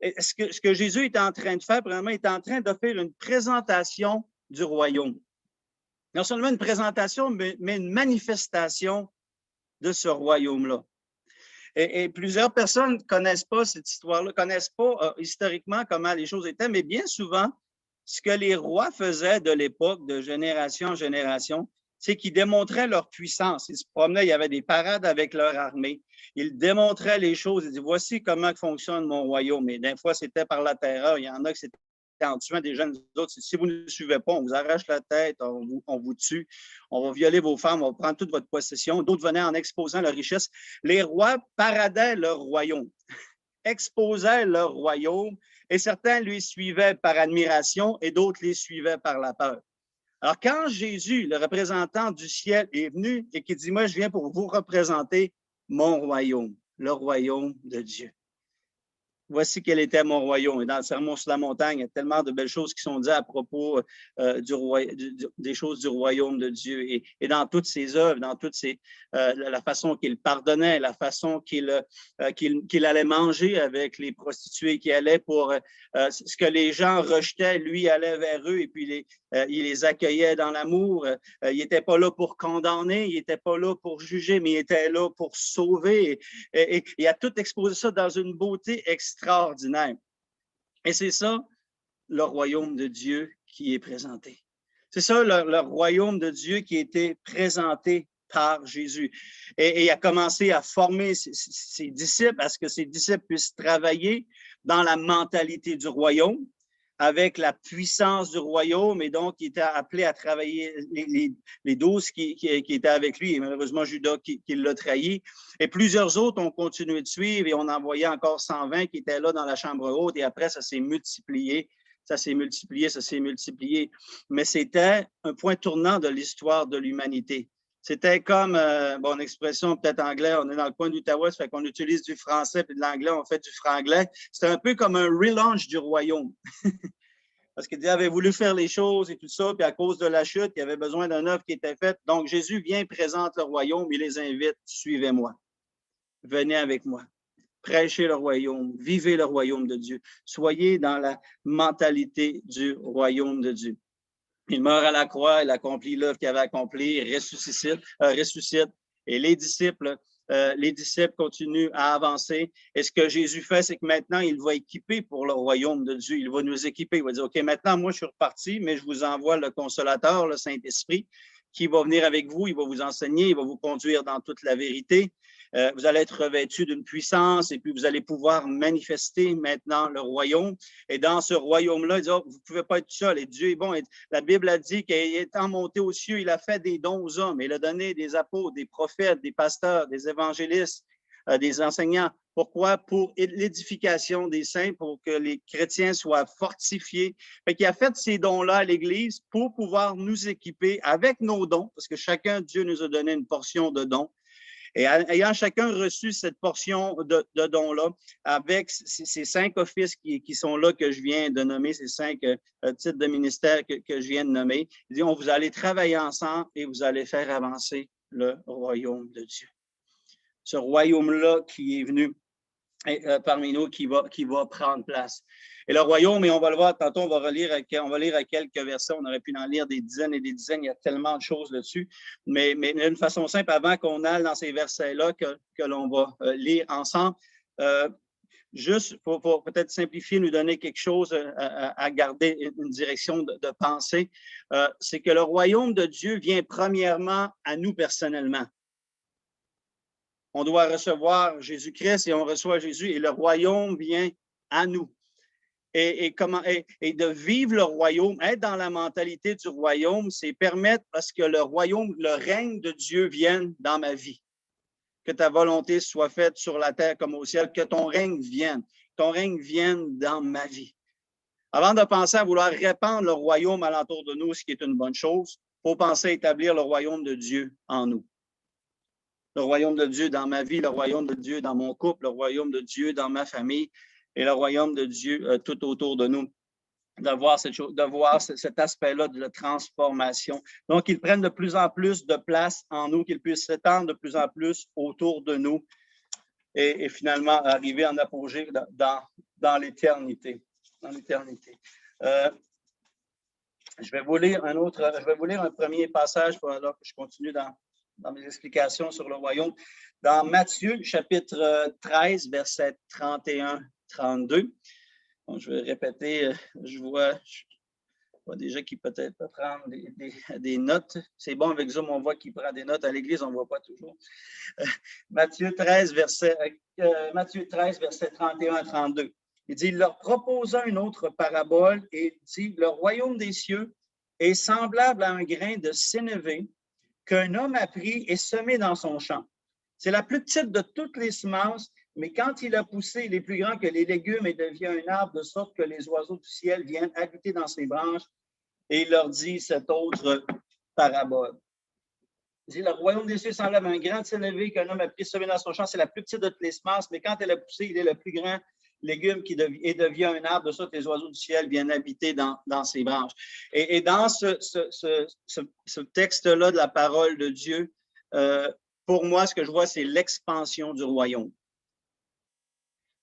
Ce que Jésus est en train de faire, premièrement, il est en train de faire une présentation du royaume. Non seulement une présentation, mais une manifestation de ce royaume-là. Et plusieurs personnes ne connaissent pas cette histoire-là, ne connaissent pas historiquement comment les choses étaient, mais bien souvent, ce que les rois faisaient de l'époque, de génération en génération, c'est qu'ils démontraient leur puissance. Ils se promenaient, il y avait des parades avec leur armée. Ils démontraient les choses. Ils disaient, voici comment fonctionne mon royaume. Et des fois, c'était par la terreur. Il y en a que c'était en tuant des jeunes autres. Si vous ne suivez pas, on vous arrache la tête, on vous tue, on va violer vos femmes, on va prendre toute votre possession. D'autres venaient en exposant leur richesse. Les rois paradaient leur royaume, exposaient leur royaume, et certains lui suivaient par admiration et d'autres les suivaient par la peur. Alors, quand Jésus, le représentant du ciel, est venu et qui dit, moi, je viens pour vous représenter mon royaume, le royaume de Dieu. voici quel était mon royaume. Et dans le Sermon sur la montagne, il y a tellement de belles choses qui sont dites à propos des choses du royaume de Dieu. Et dans toutes ses œuvres, dans toutes la façon qu'il pardonnait, la façon qu'il allait manger avec les prostituées, qui allaient pour ce que les gens rejetaient, lui allait vers eux et puis il les accueillait dans l'amour. Il n'était pas là pour condamner, il n'était pas là pour juger, mais il était là pour sauver. Et il a tout exposé ça dans une beauté extraordinaire. Et c'est ça, le royaume de Dieu qui est présenté. C'est ça, le royaume de Dieu qui a été présenté par Jésus. Et il a commencé à former ses disciples, à ce que ses disciples puissent travailler dans la mentalité du royaume, avec la puissance du royaume, et donc il était appelé à travailler les 12 qui étaient avec lui, et malheureusement Judas qui l'a trahi. Et plusieurs autres ont continué de suivre, et on en voyait encore 120 qui étaient là dans la chambre haute, et après ça s'est multiplié, ça s'est multiplié. Mais c'était un point tournant de l'histoire de l'humanité. C'était comme, bon, expression peut-être anglaise, on est dans le coin d'Ottawa, ça fait qu'on utilise du français puis de l'anglais, on fait du franglais. C'était un peu comme un relaunch du royaume. Parce qu'il avait voulu faire les choses et tout ça, puis à cause de la chute, il y avait besoin d'une œuvre qui était faite. Donc, Jésus vient, présente le royaume, il les invite, suivez-moi. Venez avec moi. Prêchez le royaume, vivez le royaume de Dieu. Soyez dans la mentalité du royaume de Dieu. Il meurt à la croix, il accomplit l'œuvre qu'il avait accomplie, il ressuscite. Et les disciples continuent à avancer. Et ce que Jésus fait, c'est que maintenant, il va équiper pour le royaume de Dieu. Il va nous équiper. Il va dire, OK, maintenant, moi, je suis reparti, mais je vous envoie le Consolateur, le Saint-Esprit, qui va venir avec vous, il va vous enseigner, il va vous conduire dans toute la vérité. Vous allez être revêtus d'une puissance et puis vous allez pouvoir manifester maintenant le royaume. Et dans ce royaume-là, il dit, oh, vous ne pouvez pas être seul. Et Dieu est bon. Et la Bible a dit qu'étant monté aux cieux, il a fait des dons aux hommes. Il a donné des apôtres, des prophètes, des pasteurs, des évangélistes, des enseignants. Pourquoi? Pour l'édification des saints, pour que les chrétiens soient fortifiés. Fait qu'il a fait ces dons-là à l'Église pour pouvoir nous équiper avec nos dons, parce que chacun, Dieu nous a donné une portion de dons. Et ayant chacun reçu cette portion de dons-là, avec ces 5 offices qui sont là, que je viens de nommer, ces 5 titres de ministère que je viens de nommer, il dit, vous allez travailler ensemble et vous allez faire avancer le royaume de Dieu. Ce royaume-là qui est venu parmi nous, qui va prendre place. Et le royaume, et on va le voir tantôt, on va lire à quelques versets, on aurait pu en lire des dizaines et des dizaines, il y a tellement de choses là-dessus, mais d'une façon simple, avant qu'on aille dans ces versets-là que l'on va lire ensemble, juste pour peut-être simplifier, nous donner quelque chose à garder une direction de pensée, c'est que le royaume de Dieu vient premièrement à nous personnellement. On doit recevoir Jésus-Christ et on reçoit Jésus et le royaume vient à nous. Et de vivre le royaume, être dans la mentalité du royaume, c'est permettre à ce que le royaume, le règne de Dieu vienne dans ma vie. Que ta volonté soit faite sur la terre comme au ciel, que ton règne vienne dans ma vie. Avant de penser à vouloir répandre le royaume alentour de nous, ce qui est une bonne chose, il faut penser à établir le royaume de Dieu en nous. Le royaume de Dieu dans ma vie, le royaume de Dieu dans mon couple, le royaume de Dieu dans ma famille et le royaume de Dieu tout autour de nous. De voir cet aspect-là de la transformation. Donc, qu'ils prennent de plus en plus de place en nous, qu'ils puissent s'étendre de plus en plus autour de nous et finalement arriver en apogée dans l'éternité. Je vais vous lire un premier passage alors que je continue dans mes explications sur le royaume. Dans Matthieu, chapitre 13, versets 31-32. Bon, je vais répéter, je vois des gens qui peut-être peuvent prendre des notes. C'est bon, avec Zoom, on voit qu'il prend des notes. À l'Église, on ne voit pas toujours. Matthieu 13, verset 31-32. Il dit, il leur proposa une autre parabole et il dit, le royaume des cieux est semblable à un grain de sénévé qu'un homme a pris et semé dans son champ. C'est la plus petite de toutes les semences, mais quand il a poussé, il est plus grand que les légumes et devient un arbre de sorte que les oiseaux du ciel viennent habiter dans ses branches. Et il leur dit cette autre parabole. Il dit, le royaume des cieux semble à un grand sénévé qu'un homme a pris semé dans son champ. C'est la plus petite de toutes les semences, mais quand elle a poussé, il est le plus grand légume et devient un arbre, de sorte que les oiseaux du ciel viennent habiter dans ses branches. Et dans ce texte-là de la parole de Dieu, pour moi, ce que je vois, c'est l'expansion du royaume.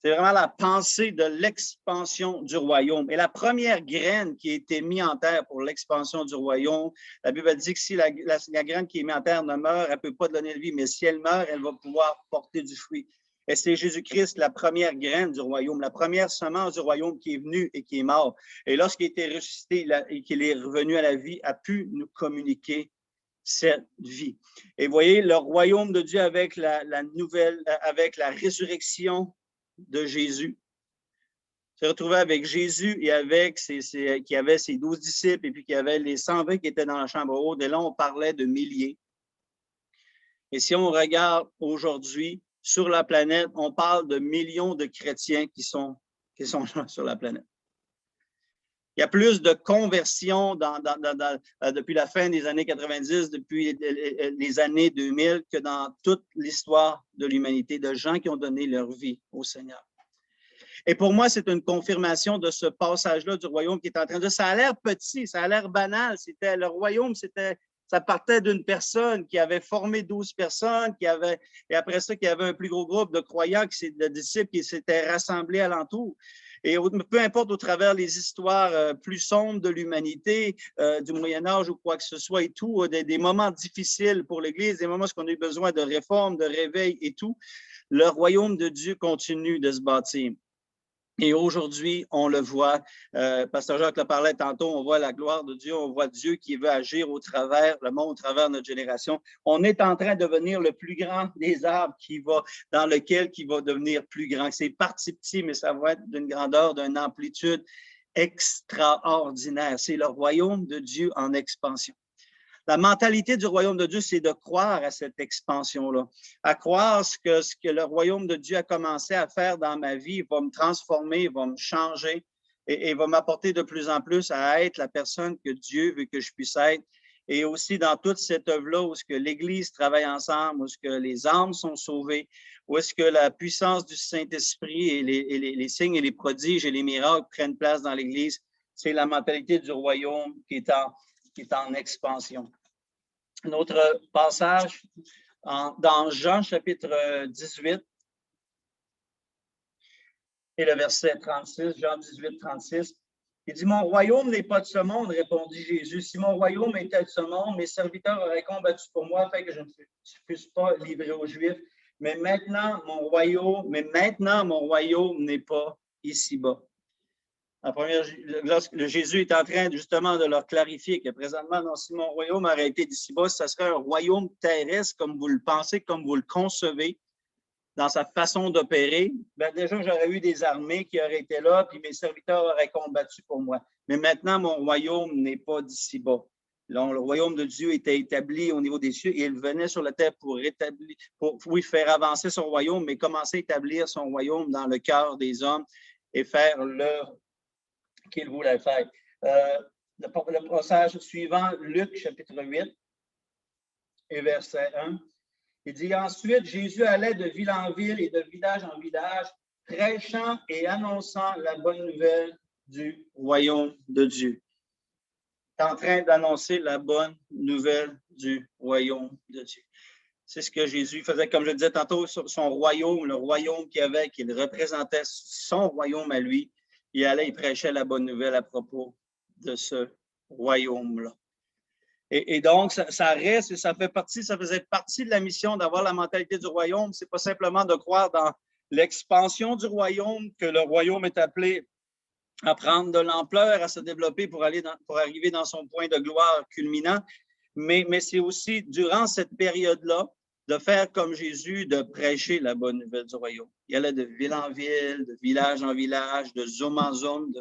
C'est vraiment la pensée de l'expansion du royaume. Et la première graine qui a été mise en terre pour l'expansion du royaume, la Bible dit que si la graine qui est mise en terre ne meurt, elle ne peut pas donner de vie, mais si elle meurt, elle va pouvoir porter du fruit. Et c'est Jésus-Christ, la première graine du royaume, la première semence du royaume qui est venue et qui est mort. Et lorsqu'il a été ressuscité et qu'il est revenu à la vie, a pu nous communiquer cette vie. Et vous voyez, le royaume de Dieu avec la résurrection de Jésus, se retrouver avec Jésus et avec qui avait ses 12 disciples et puis qui avait les 120 qui étaient dans la chambre haute. Et là, on parlait de milliers. Et si on regarde aujourd'hui sur la planète, on parle de millions de chrétiens qui sont là sur la planète. Il y a plus de conversions depuis la fin des années 90, depuis les années 2000, que dans toute l'histoire de l'humanité, de gens qui ont donné leur vie au Seigneur. Et pour moi, c'est une confirmation de ce passage-là du royaume qui est en train de... Ça a l'air petit, ça a l'air banal. Le royaume, ça partait d'une personne qui avait formé 12 personnes, et après ça, qui avait un plus gros groupe de croyants, de disciples qui s'étaient rassemblés alentour. Et peu importe au travers les histoires plus sombres de l'humanité, du Moyen-Âge ou quoi que ce soit et tout, des moments difficiles pour l'Église, des moments où on a eu besoin de réforme, de réveil et tout, le royaume de Dieu continue de se bâtir. Et aujourd'hui, on le voit, Pasteur Jacques le parlait tantôt, on voit la gloire de Dieu, on voit Dieu qui veut agir au travers le monde, au travers de notre génération. On est en train de devenir le plus grand des arbres qui va devenir plus grand. C'est parti petit, mais ça va être d'une grandeur, d'une amplitude extraordinaire. C'est le royaume de Dieu en expansion. La mentalité du royaume de Dieu, c'est de croire à cette expansion-là, à croire ce que le royaume de Dieu a commencé à faire dans ma vie, va me transformer, va me changer et va m'apporter de plus en plus à être la personne que Dieu veut que je puisse être. Et aussi dans toute cette œuvre-là où est-ce que l'Église travaille ensemble, où est-ce que les âmes sont sauvées, où est-ce que la puissance du Saint-Esprit et les signes et les prodiges et les miracles prennent place dans l'Église, c'est la mentalité du royaume qui est en expansion. Un autre passage dans Jean chapitre 18 et le verset 36, Jean 18, 36, il dit « Mon royaume n'est pas de ce monde, répondit Jésus. Si mon royaume était de ce monde, mes serviteurs auraient combattu pour moi afin que je ne fusse pas livré aux Juifs. Mais maintenant, mon royaume n'est pas ici-bas. » Lorsque Jésus est en train justement de leur clarifier que présentement, non, si mon royaume aurait été d'ici-bas, ça serait un royaume terrestre comme vous le pensez, comme vous le concevez dans sa façon d'opérer. Bien, déjà, j'aurais eu des armées qui auraient été là, puis mes serviteurs auraient combattu pour moi. Mais maintenant, mon royaume n'est pas d'ici-bas. Le royaume de Dieu était établi au niveau des cieux et il venait sur la terre pour faire avancer son royaume, mais commencer à établir son royaume dans le cœur des hommes et faire l'œuvre qu'il voulait faire. Le passage suivant, Luc, chapitre 8, et verset 1, il dit « Ensuite, Jésus allait de ville en ville et de village en village, prêchant et annonçant la bonne nouvelle du royaume de Dieu. » Il est en train d'annoncer la bonne nouvelle du royaume de Dieu. C'est ce que Jésus faisait, comme je disais tantôt, sur son royaume, le royaume qu'il représentait son royaume à lui. Il allait, il prêchait la bonne nouvelle à propos de ce royaume-là. Et donc, ça reste et ça faisait partie de la mission d'avoir la mentalité du royaume. Ce n'est pas simplement de croire dans l'expansion du royaume, que le royaume est appelé à prendre de l'ampleur, à se développer pour arriver dans son point de gloire culminant, mais c'est aussi, durant cette période-là, de faire comme Jésus, de prêcher la bonne nouvelle du royaume. Il allait de ville en ville, de village en village, de Zoom en Zoom,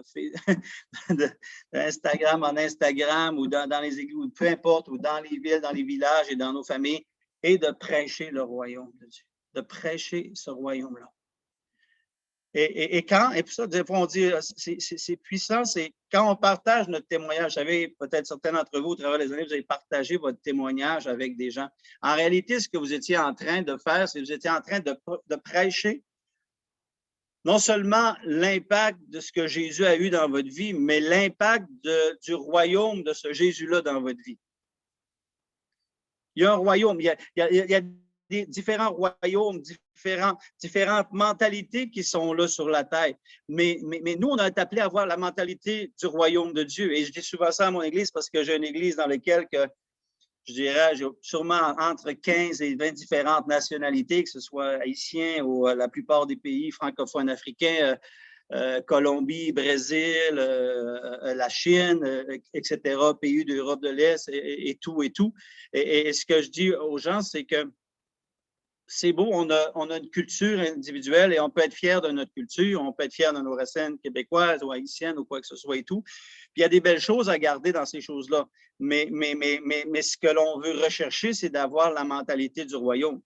d'Instagram en Instagram, ou dans les églises, peu importe, ou dans les villes, dans les villages et dans nos familles, et de prêcher le royaume de Dieu, de prêcher ce royaume-là. Et puis ça, des fois, on dit, c'est puissant, c'est quand on partage notre témoignage. Vous savez, peut-être certains d'entre vous, au travers des années, vous avez partagé votre témoignage avec des gens. En réalité, ce que vous étiez en train de faire, c'est que vous étiez en train de prêcher non seulement l'impact de ce que Jésus a eu dans votre vie, mais l'impact du royaume de ce Jésus-là dans votre vie. Il y a un royaume, il y a des différents royaumes, différentes mentalités qui sont là sur la terre. Mais nous, on est appelés à avoir la mentalité du royaume de Dieu. Et je dis souvent ça à mon église parce que j'ai une église dans laquelle, je dirais, j'ai sûrement entre 15 et 20 différentes nationalités, que ce soit haïtien ou la plupart des pays francophones africains, Colombie, Brésil, la Chine, etc., pays d'Europe de l'Est et tout et tout. Et ce que je dis aux gens, c'est que c'est beau, on a une culture individuelle et on peut être fier de notre culture, on peut être fier de nos racines québécoises ou haïtiennes ou quoi que ce soit et tout. Puis il y a des belles choses à garder dans ces choses-là. Mais ce que l'on veut rechercher, c'est d'avoir la mentalité du royaume.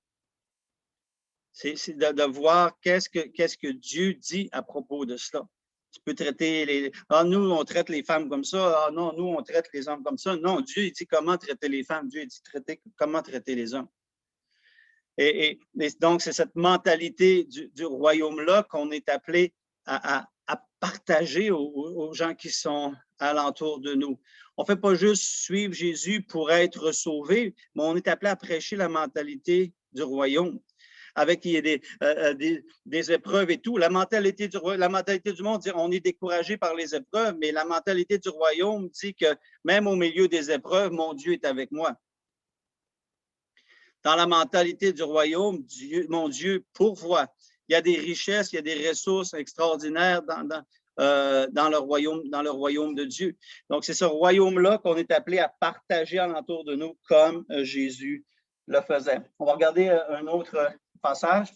C'est de voir qu'est-ce que Dieu dit à propos de cela. Tu peux traiter les... Ah, nous, on traite les femmes comme ça. Ah non, nous, on traite les hommes comme ça. Non, Dieu, il dit comment traiter les femmes. Dieu, il dit comment traiter les hommes. Et donc, c'est cette mentalité du royaume-là qu'on est appelé à partager aux gens qui sont alentour de nous. On ne fait pas juste suivre Jésus pour être sauvé, mais on est appelé à prêcher la mentalité du royaume. Avec des épreuves et tout. La mentalité du monde dit on est découragé par les épreuves, mais la mentalité du royaume dit que même au milieu des épreuves, mon Dieu est avec moi. Dans la mentalité du royaume, mon Dieu pourvoit. Il y a des richesses, il y a des ressources extraordinaires dans le royaume de Dieu. Donc, c'est ce royaume-là qu'on est appelé à partager alentour de nous comme Jésus le faisait. On va regarder un autre passage.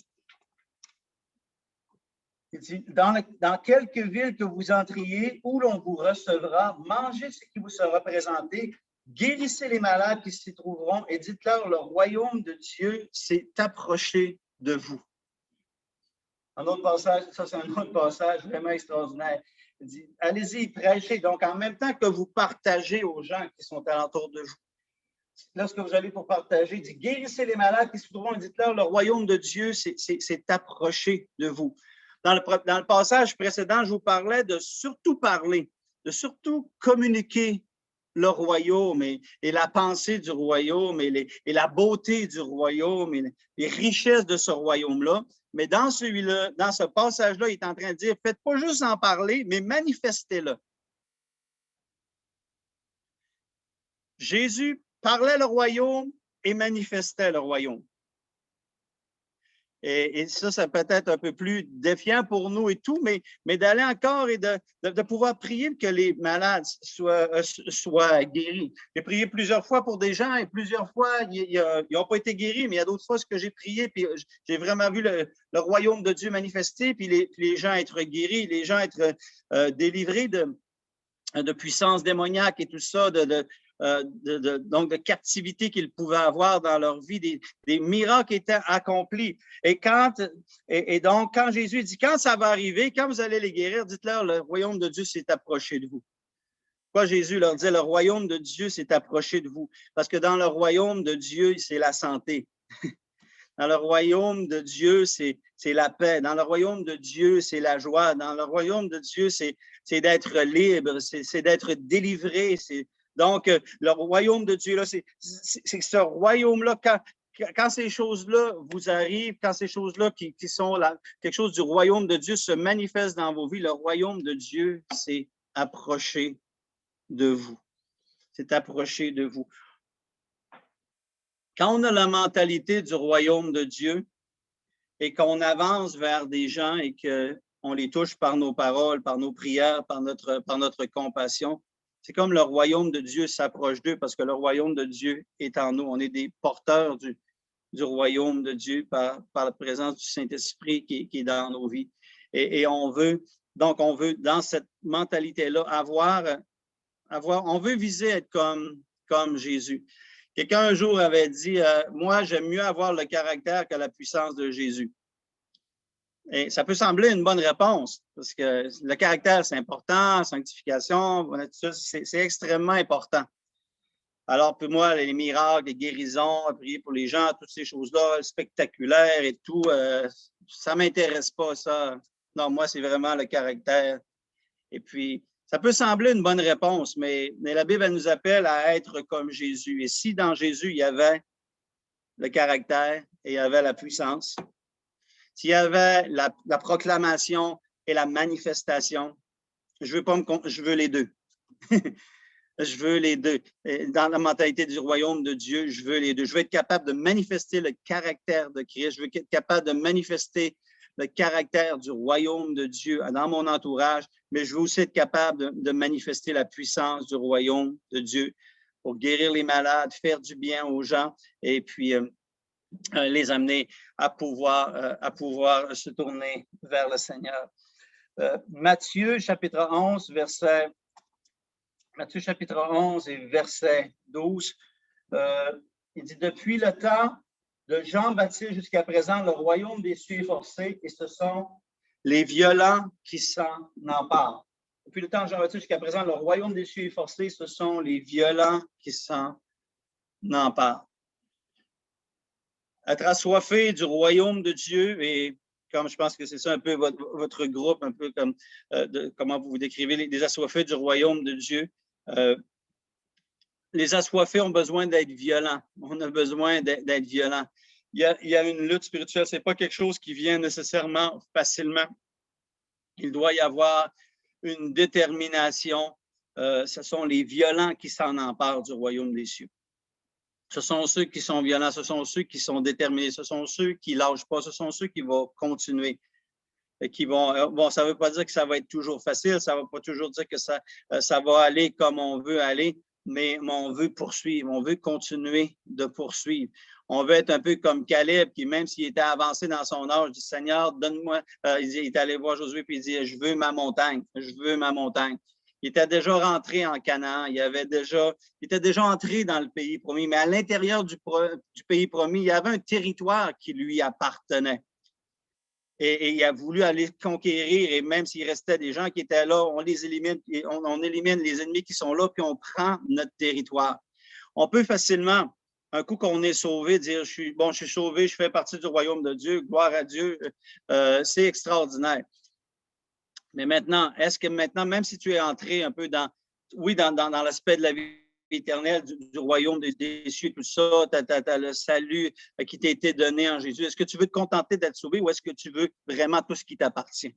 Il dit, dans quelque ville que vous entriez, où l'on vous recevra, mangez ce qui vous sera présenté, guérissez les malades qui s'y trouveront et dites-leur, le royaume de Dieu s'est approché de vous. Un autre passage, ça c'est un autre passage vraiment extraordinaire. Il dit, allez-y, prêchez. Donc, en même temps que vous partagez aux gens qui sont alentour de vous, lorsque vous allez pour partager, il dit, guérissez les malades qui se trouveront et dites-leur, le royaume de Dieu s'est approché de vous. Dans le passage précédent, je vous parlais de surtout parler, de surtout communiquer le royaume et la pensée du royaume et la beauté du royaume et les richesses de ce royaume-là. Mais dans celui-là, dans ce passage-là, il est en train de dire, faites pas juste en parler, mais manifestez-le. Jésus parlait le royaume et manifestait le royaume. Et ça peut être un peu plus défiant pour nous et tout, mais d'aller encore et de pouvoir prier que les malades soient guéris. J'ai prié plusieurs fois pour des gens et plusieurs fois, ils n'ont pas été guéris, mais il y a d'autres fois ce que j'ai prié, puis j'ai vraiment vu le royaume de Dieu manifester, puis les gens être guéris, les gens être délivrés de puissance démoniaque et tout ça, donc de captivité qu'ils pouvaient avoir dans leur vie, des miracles étaient accomplis. Et donc, quand Jésus dit, quand ça va arriver, quand vous allez les guérir, dites-leur, le royaume de Dieu s'est approché de vous. Pourquoi Jésus leur dit, le royaume de Dieu s'est approché de vous? Parce que dans le royaume de Dieu, c'est la santé. Dans le royaume de Dieu, c'est la paix. Dans le royaume de Dieu, c'est la joie. Dans le royaume de Dieu, c'est d'être libre, c'est d'être délivré. Donc, le royaume de Dieu, là, c'est ce royaume-là, quand ces choses-là vous arrivent, quand ces choses-là qui sont là, quelque chose du royaume de Dieu se manifeste dans vos vies, le royaume de Dieu s'est approché de vous. C'est approché de vous. Quand on a la mentalité du royaume de Dieu et qu'on avance vers des gens et qu'on les touche par nos paroles, par nos prières, par notre compassion, c'est comme le royaume de Dieu s'approche d'eux parce que le royaume de Dieu est en nous. On est des porteurs du royaume de Dieu par la présence du Saint-Esprit qui est dans nos vies. Et on veut, dans cette mentalité-là, on veut viser être comme Jésus. Quelqu'un un jour avait dit, moi, j'aime mieux avoir le caractère que la puissance de Jésus. Et ça peut sembler une bonne réponse, parce que le caractère, c'est important, sanctification, c'est extrêmement important. Alors, pour moi, les miracles, les guérisons, prier pour les gens, toutes ces choses-là, spectaculaires et tout, ça ne m'intéresse pas, ça. Non, moi, c'est vraiment le caractère. Et puis, ça peut sembler une bonne réponse, mais la Bible, elle nous appelle à être comme Jésus. Et si dans Jésus, il y avait le caractère et il y avait la puissance, s'il y avait la proclamation et la manifestation, je veux les deux. Je veux les deux. Dans la mentalité du royaume de Dieu, je veux les deux. Je veux être capable de manifester le caractère de Christ. Je veux être capable de manifester le caractère du royaume de Dieu dans mon entourage, mais je veux aussi être capable de manifester la puissance du royaume de Dieu pour guérir les malades, faire du bien aux gens et puis les amener à pouvoir se tourner vers le Seigneur. Matthieu chapitre 11, Matthieu chapitre 11 et verset 12, il dit « Depuis le temps de Jean-Baptiste jusqu'à présent, le royaume des cieux est forcé et ce sont les violents qui s'en emparent. » Depuis le temps de Jean-Baptiste jusqu'à présent, le royaume des cieux est forcé, ce sont les violents qui s'en emparent. Être assoiffé du royaume de Dieu et comme je pense que c'est ça un peu votre groupe, un peu comme comment vous décrivez les assoiffés du royaume de Dieu. Les assoiffés ont besoin d'être violents. On a besoin d'être violents. Il y a une lutte spirituelle. Ce n'est pas quelque chose qui vient nécessairement facilement. Il doit y avoir une détermination. Ce sont les violents qui s'en emparent du royaume des cieux. Ce sont ceux qui sont violents, ce sont ceux qui sont déterminés, ce sont ceux qui ne lâchent pas, ce sont ceux qui vont continuer. Et qui vont, bon, ça ne veut pas dire que ça va être toujours facile, ça ne veut pas toujours dire que ça va aller comme on veut aller, mais on veut poursuivre, on veut continuer de poursuivre. On veut être un peu comme Caleb, qui même s'il était avancé dans son âge, dit « Seigneur, donne-moi », il est allé voir Josué puis il dit « Je veux ma montagne, je veux ma montagne ». Il était déjà rentré en Canaan, il était déjà entré dans le pays promis, mais à l'intérieur du pays promis, il y avait un territoire qui lui appartenait. Et il a voulu aller conquérir, et même s'il restait des gens qui étaient là, on les élimine, on élimine les ennemis qui sont là, puis on prend notre territoire. On peut facilement, un coup qu'on est sauvé, dire je suis sauvé, je fais partie du royaume de Dieu, gloire à Dieu, c'est extraordinaire. Mais maintenant, est-ce que maintenant, même si tu es entré un peu dans l'aspect de la vie éternelle, du royaume des cieux, tout ça, tu as le salut qui t'a été donné en Jésus. Est-ce que tu veux te contenter d'être sauvé ou est-ce que tu veux vraiment tout ce qui t'appartient?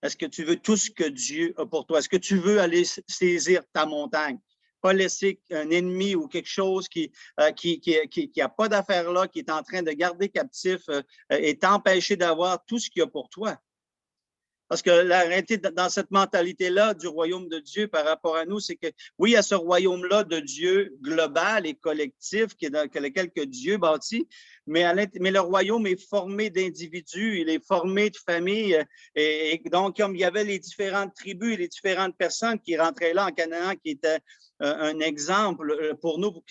Est-ce que tu veux tout ce que Dieu a pour toi? Est-ce que tu veux aller saisir ta montagne? Pas laisser un ennemi ou quelque chose qui n'a pas d'affaire là, qui est en train de garder captif et t'empêcher d'avoir tout ce qu'il y a pour toi. Parce que la réalité dans cette mentalité-là du royaume de Dieu par rapport à nous, c'est que oui, il y a ce royaume-là de Dieu global et collectif qui est dans lequel que Dieu bâtit, mais le royaume est formé d'individus, il est formé de familles. Et donc, comme il y avait les différentes tribus et les différentes personnes qui rentraient là en Canaan, qui étaient un exemple pour nous,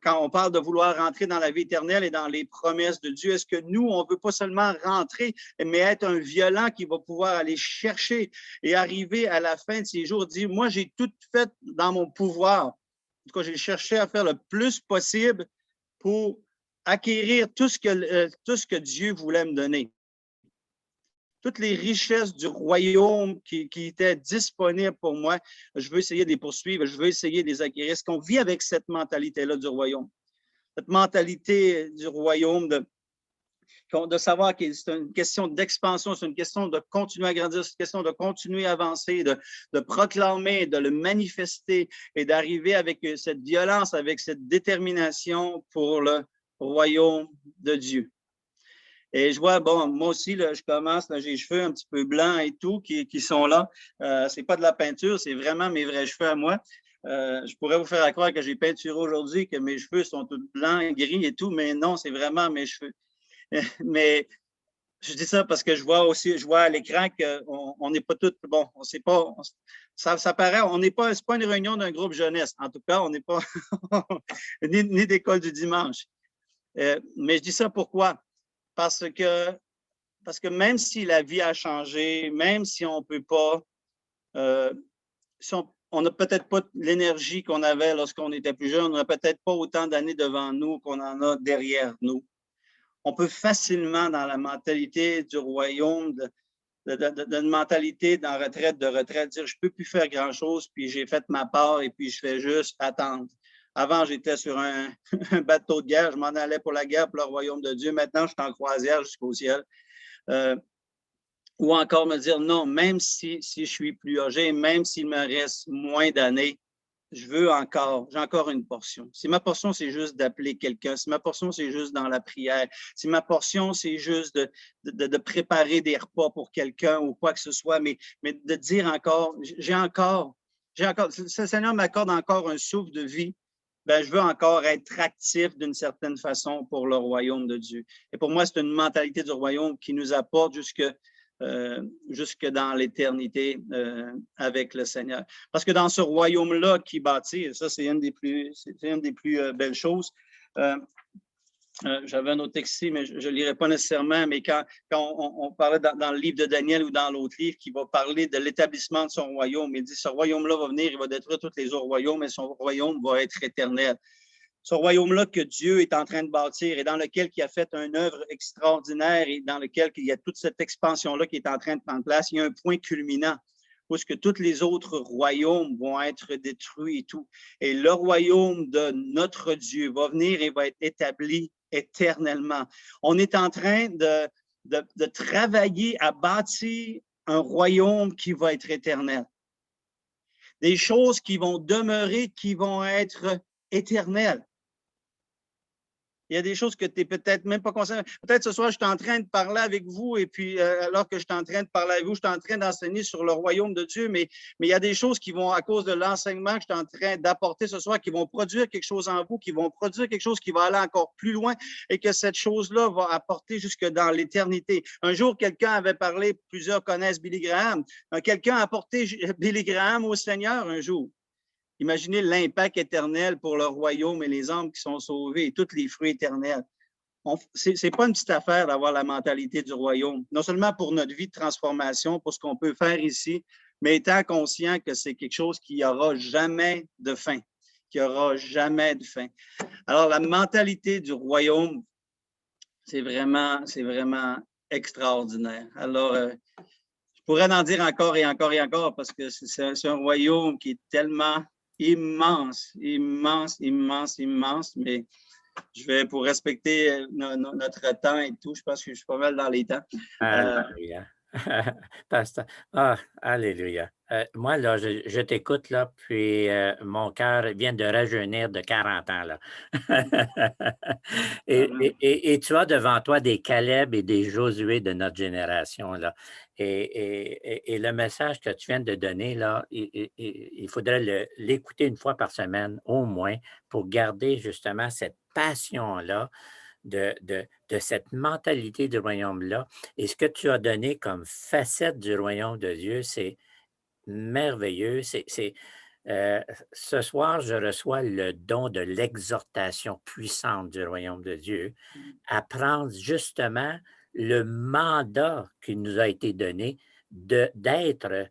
quand on parle de vouloir rentrer dans la vie éternelle et dans les promesses de Dieu, est-ce que nous, on ne veut pas seulement rentrer, mais être un violent qui va pouvoir aller chercher et arriver à la fin de ses jours, dire, moi, j'ai tout fait dans mon pouvoir. En tout cas, j'ai cherché à faire le plus possible pour acquérir tout ce que Dieu voulait me donner. Toutes les richesses du royaume qui étaient disponibles pour moi, je veux essayer de les poursuivre, je veux essayer de les acquérir. Est-ce qu'on vit avec cette mentalité-là du royaume? Cette mentalité du royaume de savoir que c'est une question d'expansion, c'est une question de continuer à grandir, c'est une question de continuer à avancer, de proclamer, de le manifester et d'arriver avec cette violence, avec cette détermination pour le royaume de Dieu. Et je vois, bon, moi aussi, là, je commence, j'ai les cheveux un petit peu blancs et tout qui sont là. C'est pas de la peinture, c'est vraiment mes vrais cheveux à moi. Je pourrais vous faire croire que j'ai peinturé aujourd'hui, que mes cheveux sont tous blancs, gris et tout, mais non, c'est vraiment mes cheveux. Mais je dis ça parce que je vois à l'écran qu'on n'est pas tous, bon, on sait pas, ça paraît, on n'est pas, c'est pas une réunion d'un groupe jeunesse. En tout cas, on n'est pas, ni d'école du dimanche. Mais je dis ça pourquoi? Parce que même si la vie a changé, même si on ne peut pas, si on n'a peut-être pas l'énergie qu'on avait lorsqu'on était plus jeune, on n'a peut-être pas autant d'années devant nous qu'on en a derrière nous. on peut facilement, dans la mentalité du royaume, d'une mentalité de retraite, dire je ne peux plus faire grand-chose, puis j'ai fait ma part et puis je fais juste attendre. Avant, j'étais sur un bateau de guerre, je m'en allais pour la guerre, pour le royaume de Dieu. Maintenant, je suis en croisière jusqu'au ciel. Ou encore me dire non, même si je suis plus âgé, même s'il me reste moins d'années, j'ai encore une portion. Si ma portion, c'est juste d'appeler quelqu'un, si ma portion, c'est juste dans la prière, si ma portion, c'est juste de préparer des repas pour quelqu'un ou quoi que ce soit, mais de dire encore, le Seigneur m'accorde encore un souffle de vie, ben, je veux encore être actif d'une certaine façon pour le royaume de Dieu. Et pour moi, c'est une mentalité du royaume qui nous apporte jusque dans l'éternité avec le Seigneur. Parce que dans ce royaume-là qui bâtit, et ça, c'est une des plus belles choses. J'avais un autre texte ici, mais je ne lirai pas nécessairement, mais quand on parlait dans le livre de Daniel ou dans l'autre livre qui va parler de l'établissement de son royaume, il dit ce royaume-là va venir, il va détruire tous les autres royaumes, et son royaume va être éternel. Ce royaume-là que Dieu est en train de bâtir et dans lequel il a fait une œuvre extraordinaire et dans lequel il y a toute cette expansion-là qui est en train de prendre place, il y a un point culminant où est-ce que tous les autres royaumes vont être détruits et tout. Et le royaume de notre Dieu va venir et va être établi éternellement. On est en train de travailler à bâtir un royaume qui va être éternel. Des choses qui vont demeurer, qui vont être éternelles. Il y a des choses que tu n'es peut-être même pas concerné. Peut-être ce soir, je suis en train de parler avec vous et puis alors que je suis en train de parler avec vous, je suis en train d'enseigner sur le royaume de Dieu, mais il y a des choses qui vont, à cause de l'enseignement que je suis en train d'apporter ce soir, qui vont produire quelque chose en vous, qui vont produire quelque chose qui va aller encore plus loin et que cette chose-là va apporter jusque dans l'éternité. Un jour, quelqu'un avait parlé, plusieurs connaissent Billy Graham, quelqu'un a apporté Billy Graham au Seigneur un jour. Imaginez l'impact éternel pour le royaume et les âmes qui sont sauvées et tous les fruits éternels. Ce n'est pas une petite affaire d'avoir la mentalité du royaume, non seulement pour notre vie de transformation, pour ce qu'on peut faire ici, mais étant conscient que c'est quelque chose qui n'aura jamais de fin, qui n'aura jamais de fin. Alors, la mentalité du royaume, c'est vraiment extraordinaire. Alors, je pourrais en dire encore et encore et encore parce que c'est un royaume qui est tellement immense, mais je vais, pour respecter notre temps et tout, je pense que je suis pas mal dans les temps. Alléluia. Pasteur, alléluia. Moi, là, je t'écoute, là, puis mon cœur vient de rajeunir de 40 ans, là. et tu as devant toi des Caleb et des Josué de notre génération, là. Et le message que tu viens de donner, là, il faudrait l'écouter une fois par semaine, au moins, pour garder justement cette passion-là de cette mentalité du royaume-là. Et ce que tu as donné comme facette du royaume de Dieu, c'est merveilleux. Ce soir, je reçois le don de l'exhortation puissante du royaume de Dieu, à prendre justement le mandat qui nous a été donné d'être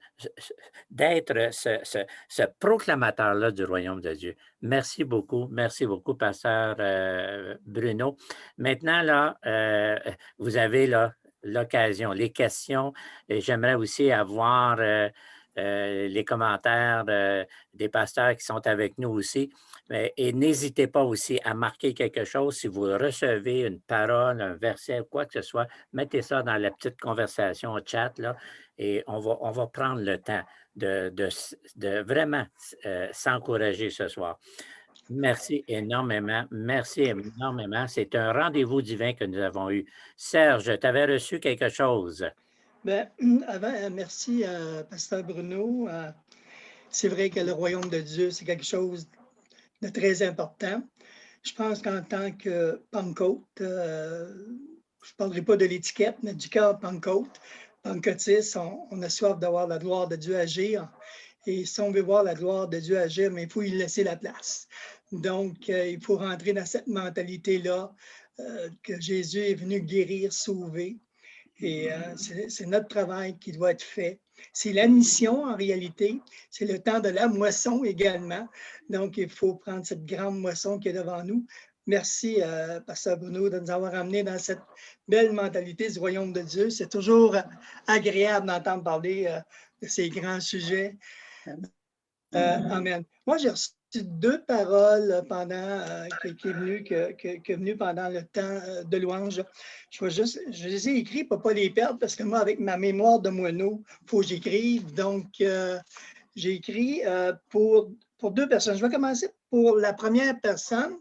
ce proclamateur-là du royaume de Dieu. Merci beaucoup, pasteur Bruno. Maintenant, là, vous avez là, l'occasion, les questions. Et j'aimerais aussi avoir les commentaires des pasteurs qui sont avec nous aussi. Et n'hésitez pas aussi à marquer quelque chose. Si vous recevez une parole, un verset, quoi que ce soit, mettez ça dans la petite conversation au chat, là, et on va prendre le temps de vraiment s'encourager ce soir. Merci énormément. C'est un rendez-vous divin que nous avons eu. Serge, tu avais reçu quelque chose? Bien, merci à pasteur Bruno. C'est vrai que le royaume de Dieu, c'est quelque chose de très important. Je pense qu'en tant que Pentecôte, je ne parlerai pas de l'étiquette, mais du cœur Pentecôte, pentecôtiste, on a soif d'avoir la gloire de Dieu agir. Et si on veut voir la gloire de Dieu agir, mais il faut y laisser la place. Donc, il faut rentrer dans cette mentalité-là que Jésus est venu guérir, sauver. Et c'est notre travail qui doit être fait. C'est la mission en réalité. C'est le temps de la moisson également. Donc, il faut prendre cette grande moisson qui est devant nous Merci, Pasteur Bruno, de nous avoir amenés dans cette belle mentalité du royaume de Dieu. C'est toujours agréable d'entendre parler de ces grands sujets. Amen. Moi, j'ai reçu 2 paroles pendant qui est venu pendant le temps de louange. Je les ai écrites pour ne pas les perdre parce que moi, avec ma mémoire de moineau, il faut que j'écrive. Donc, j'ai écrit pour 2 personnes. Je vais commencer pour la première personne.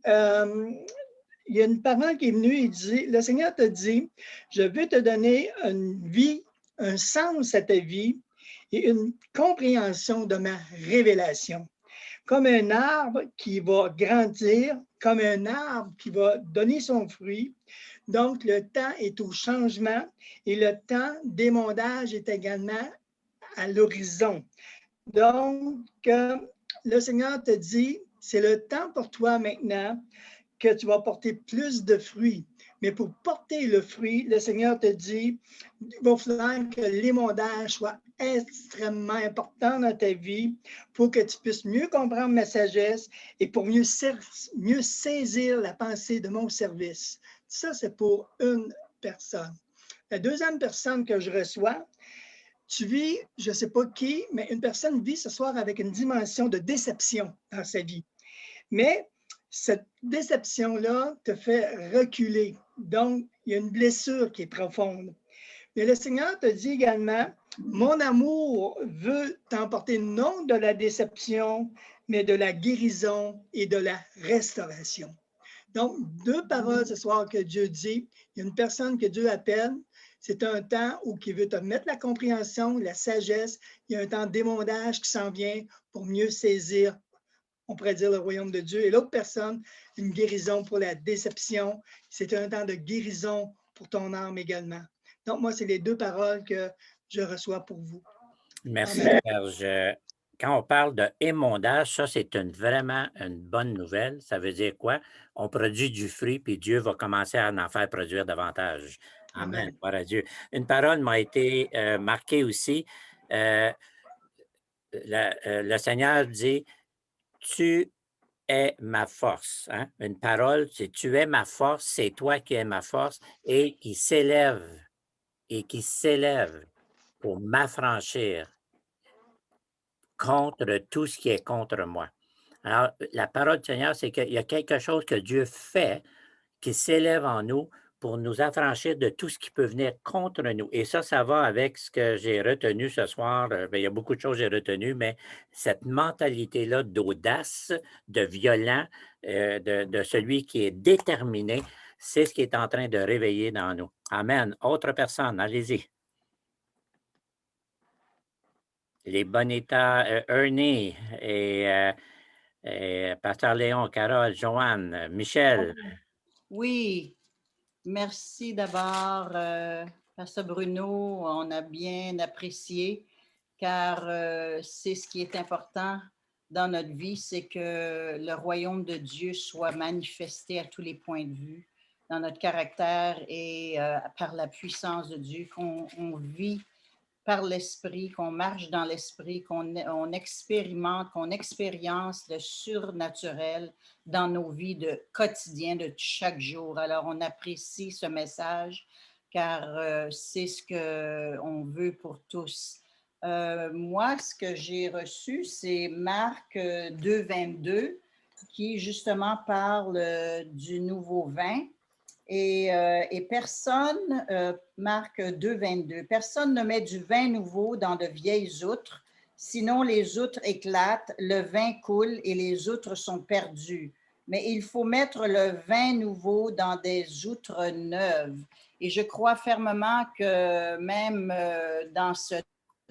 Il y a une parole qui est venue et dit, le Seigneur te dit, je veux te donner une vie, un sens à ta vie et une compréhension de ma révélation. Comme un arbre qui va grandir, comme un arbre qui va donner son fruit. Donc, le temps est au changement et le temps d'émondage est également à l'horizon. Donc, le Seigneur te dit, c'est le temps pour toi maintenant que tu vas porter plus de fruits. Mais pour porter le fruit, le Seigneur te dit, il va falloir que l'émondage soit extrêmement important dans ta vie pour que tu puisses mieux comprendre ma sagesse et pour mieux saisir la pensée de mon service. Ça, c'est pour une personne. La deuxième personne que je reçois, tu vis, je ne sais pas qui, mais une personne vit ce soir avec une dimension de déception dans sa vie. Mais cette déception-là te fait reculer. Donc, il y a une blessure qui est profonde. Mais le Seigneur te dit également, mon amour veut t'emporter non de la déception, mais de la guérison et de la restauration. Donc, 2 paroles ce soir que Dieu dit. Il y a une personne que Dieu appelle. C'est un temps où il veut te mettre la compréhension, la sagesse. Il y a un temps d'émondage qui s'en vient pour mieux saisir, on pourrait dire, le royaume de Dieu. Et l'autre personne, une guérison pour la déception. C'est un temps de guérison pour ton âme également. Donc, moi, c'est les 2 paroles que je reçois pour vous. Merci, Amen. Serge. Quand on parle d'émondage, ça, c'est vraiment une bonne nouvelle. Ça veut dire quoi? On produit du fruit, puis Dieu va commencer à en faire produire davantage. Amen. Amen. Gloire à Dieu. Une parole m'a été marquée aussi. Le Seigneur dit, tu es ma force. Hein? Une parole, c'est tu es ma force, c'est toi qui es ma force et qui s'élève pour m'affranchir contre tout ce qui est contre moi. Alors, la parole du Seigneur, c'est qu'il y a quelque chose que Dieu fait qui s'élève en nous pour nous affranchir de tout ce qui peut venir contre nous. Et ça va avec ce que j'ai retenu ce soir. Bien, il y a beaucoup de choses que j'ai retenues, mais cette mentalité-là d'audace, de violent, de celui qui est déterminé, c'est ce qui est en train de réveiller dans nous. Amen. Autre personne, allez-y. Les Bonita, Ernie et Pasteur Léon, Carole, Joanne, Michel. Oui, merci d'abord, Pasteur Bruno. On a bien apprécié, car c'est ce qui est important dans notre vie, c'est que le royaume de Dieu soit manifesté à tous les points de vue, dans notre caractère et par la puissance de Dieu, qu'on vit par l'esprit, qu'on marche dans l'esprit, qu'on expérimente, qu'on expérience le surnaturel dans nos vies de quotidien, de chaque jour. Alors, on apprécie ce message car c'est ce qu'on veut pour tous. Moi, ce que j'ai reçu, c'est Marc 2,22 qui justement parle du nouveau vin. Et personne, Marc 2,22, personne ne met du vin nouveau dans de vieilles outres, sinon les outres éclatent, le vin coule et les outres sont perdues. Mais il faut mettre le vin nouveau dans des outres neuves. Et je crois fermement que même dans ce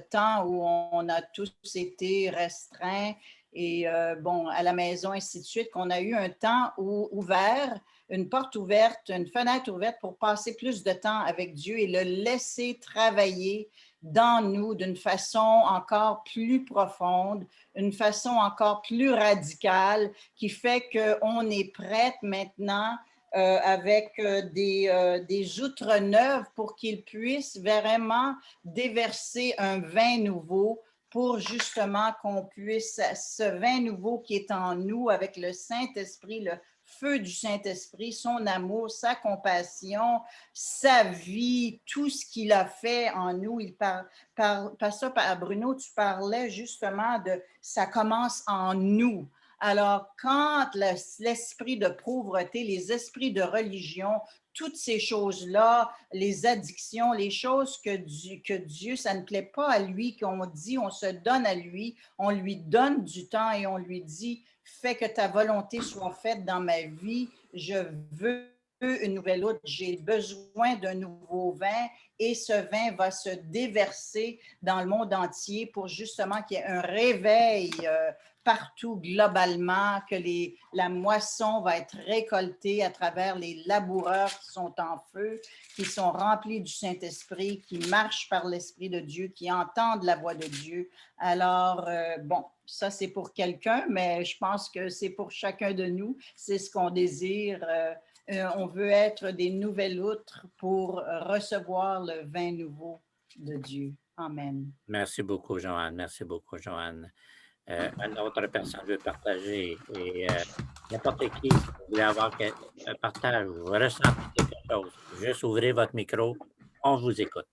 temps où on a tous été restreints et à la maison, ainsi de suite, qu'on a eu un temps ouvert, une porte ouverte, une fenêtre ouverte pour passer plus de temps avec Dieu et le laisser travailler dans nous d'une façon encore plus profonde, une façon encore plus radicale qui fait qu'on est prête maintenant avec des outres neuves pour qu'ils puissent vraiment déverser un vin nouveau pour justement qu'on puisse, ce vin nouveau qui est en nous avec le Saint-Esprit, le feu du Saint-Esprit, son amour, sa compassion, sa vie, tout ce qu'il a fait en nous. Pasteur Bruno, tu parlais justement de ça commence en nous. Alors, quand l'esprit de pauvreté, les esprits de religion, toutes ces choses-là, les addictions, les choses que Dieu, ça ne plaît pas à lui, qu'on dit, on se donne à lui, on lui donne du temps et on lui dit, fais que ta volonté soit faite dans ma vie, je veux une nouvelle outre, j'ai besoin d'un nouveau vin et ce vin va se déverser dans le monde entier pour justement qu'il y ait un réveil partout globalement, que la moisson va être récoltée à travers les laboureurs qui sont en feu, qui sont remplis du Saint-Esprit, qui marchent par l'Esprit de Dieu, qui entendent la voix de Dieu. Alors, bon, ça c'est pour quelqu'un, mais je pense que c'est pour chacun de nous. C'est ce qu'on désire. On veut être des nouvelles outres pour recevoir le vin nouveau de Dieu. Amen. Merci beaucoup, Joanne. Merci beaucoup, Joanne. Une autre personne veut partager et n'importe qui, si vous voulez avoir un partage, vous ressentez quelque chose, juste ouvrez votre micro, on vous écoute.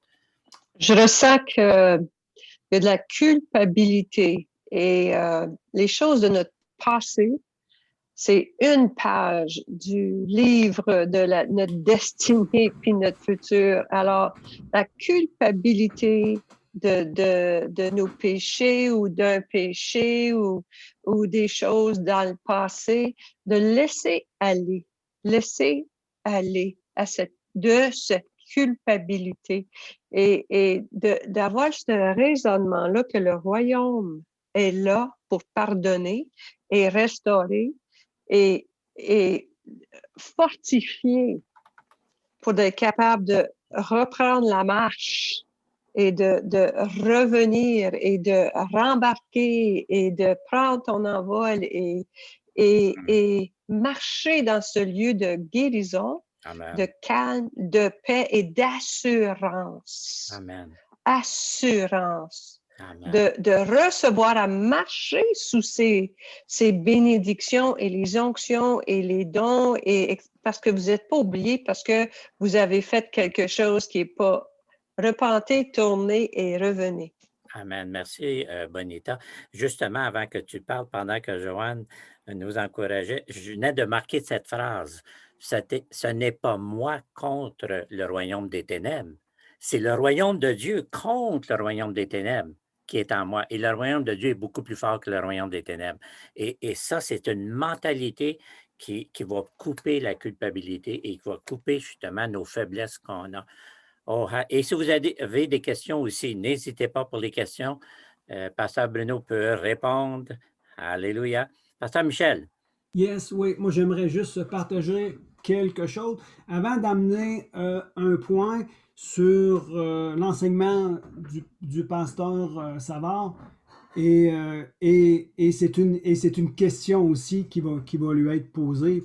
Je ressens qu'il y a de la culpabilité et les choses de notre passé, c'est une page du livre de notre destinée puis notre futur. Alors, la culpabilité de nos péchés ou d'un péché ou des choses dans le passé, de laisser aller à cette culpabilité et d'avoir ce raisonnement-là que le royaume est là pour pardonner et restaurer et fortifier pour être capable de reprendre la marche et de revenir et de rembarquer et de prendre ton envol et marcher dans ce lieu de guérison, Amen. de calme, de paix et d'assurance. Amen. Assurance. Amen. De recevoir à marcher sous ces bénédictions et les onctions et les dons et parce que vous n'êtes pas oubliés, parce que vous avez fait quelque chose qui n'est pas repentez, tournez et revenez. Amen. Merci, Bonita. Justement, avant que tu parles, pendant que Joanne nous encourageait, je venais de marquer cette phrase. Ce n'est pas moi contre le royaume des ténèbres. C'est le royaume de Dieu contre le royaume des ténèbres qui est en moi. Et le royaume de Dieu est beaucoup plus fort que le royaume des ténèbres. Et ça, c'est une mentalité qui va couper la culpabilité et qui va couper justement nos faiblesses qu'on a. Oh, et si vous avez des questions aussi, n'hésitez pas pour les questions. Pasteur Bruno peut répondre. Alléluia. Pasteur Michel. Yes, oui. Moi, j'aimerais juste partager quelque chose. Avant d'amener un point sur l'enseignement du pasteur Savard, et c'est une question aussi qui va lui être posée,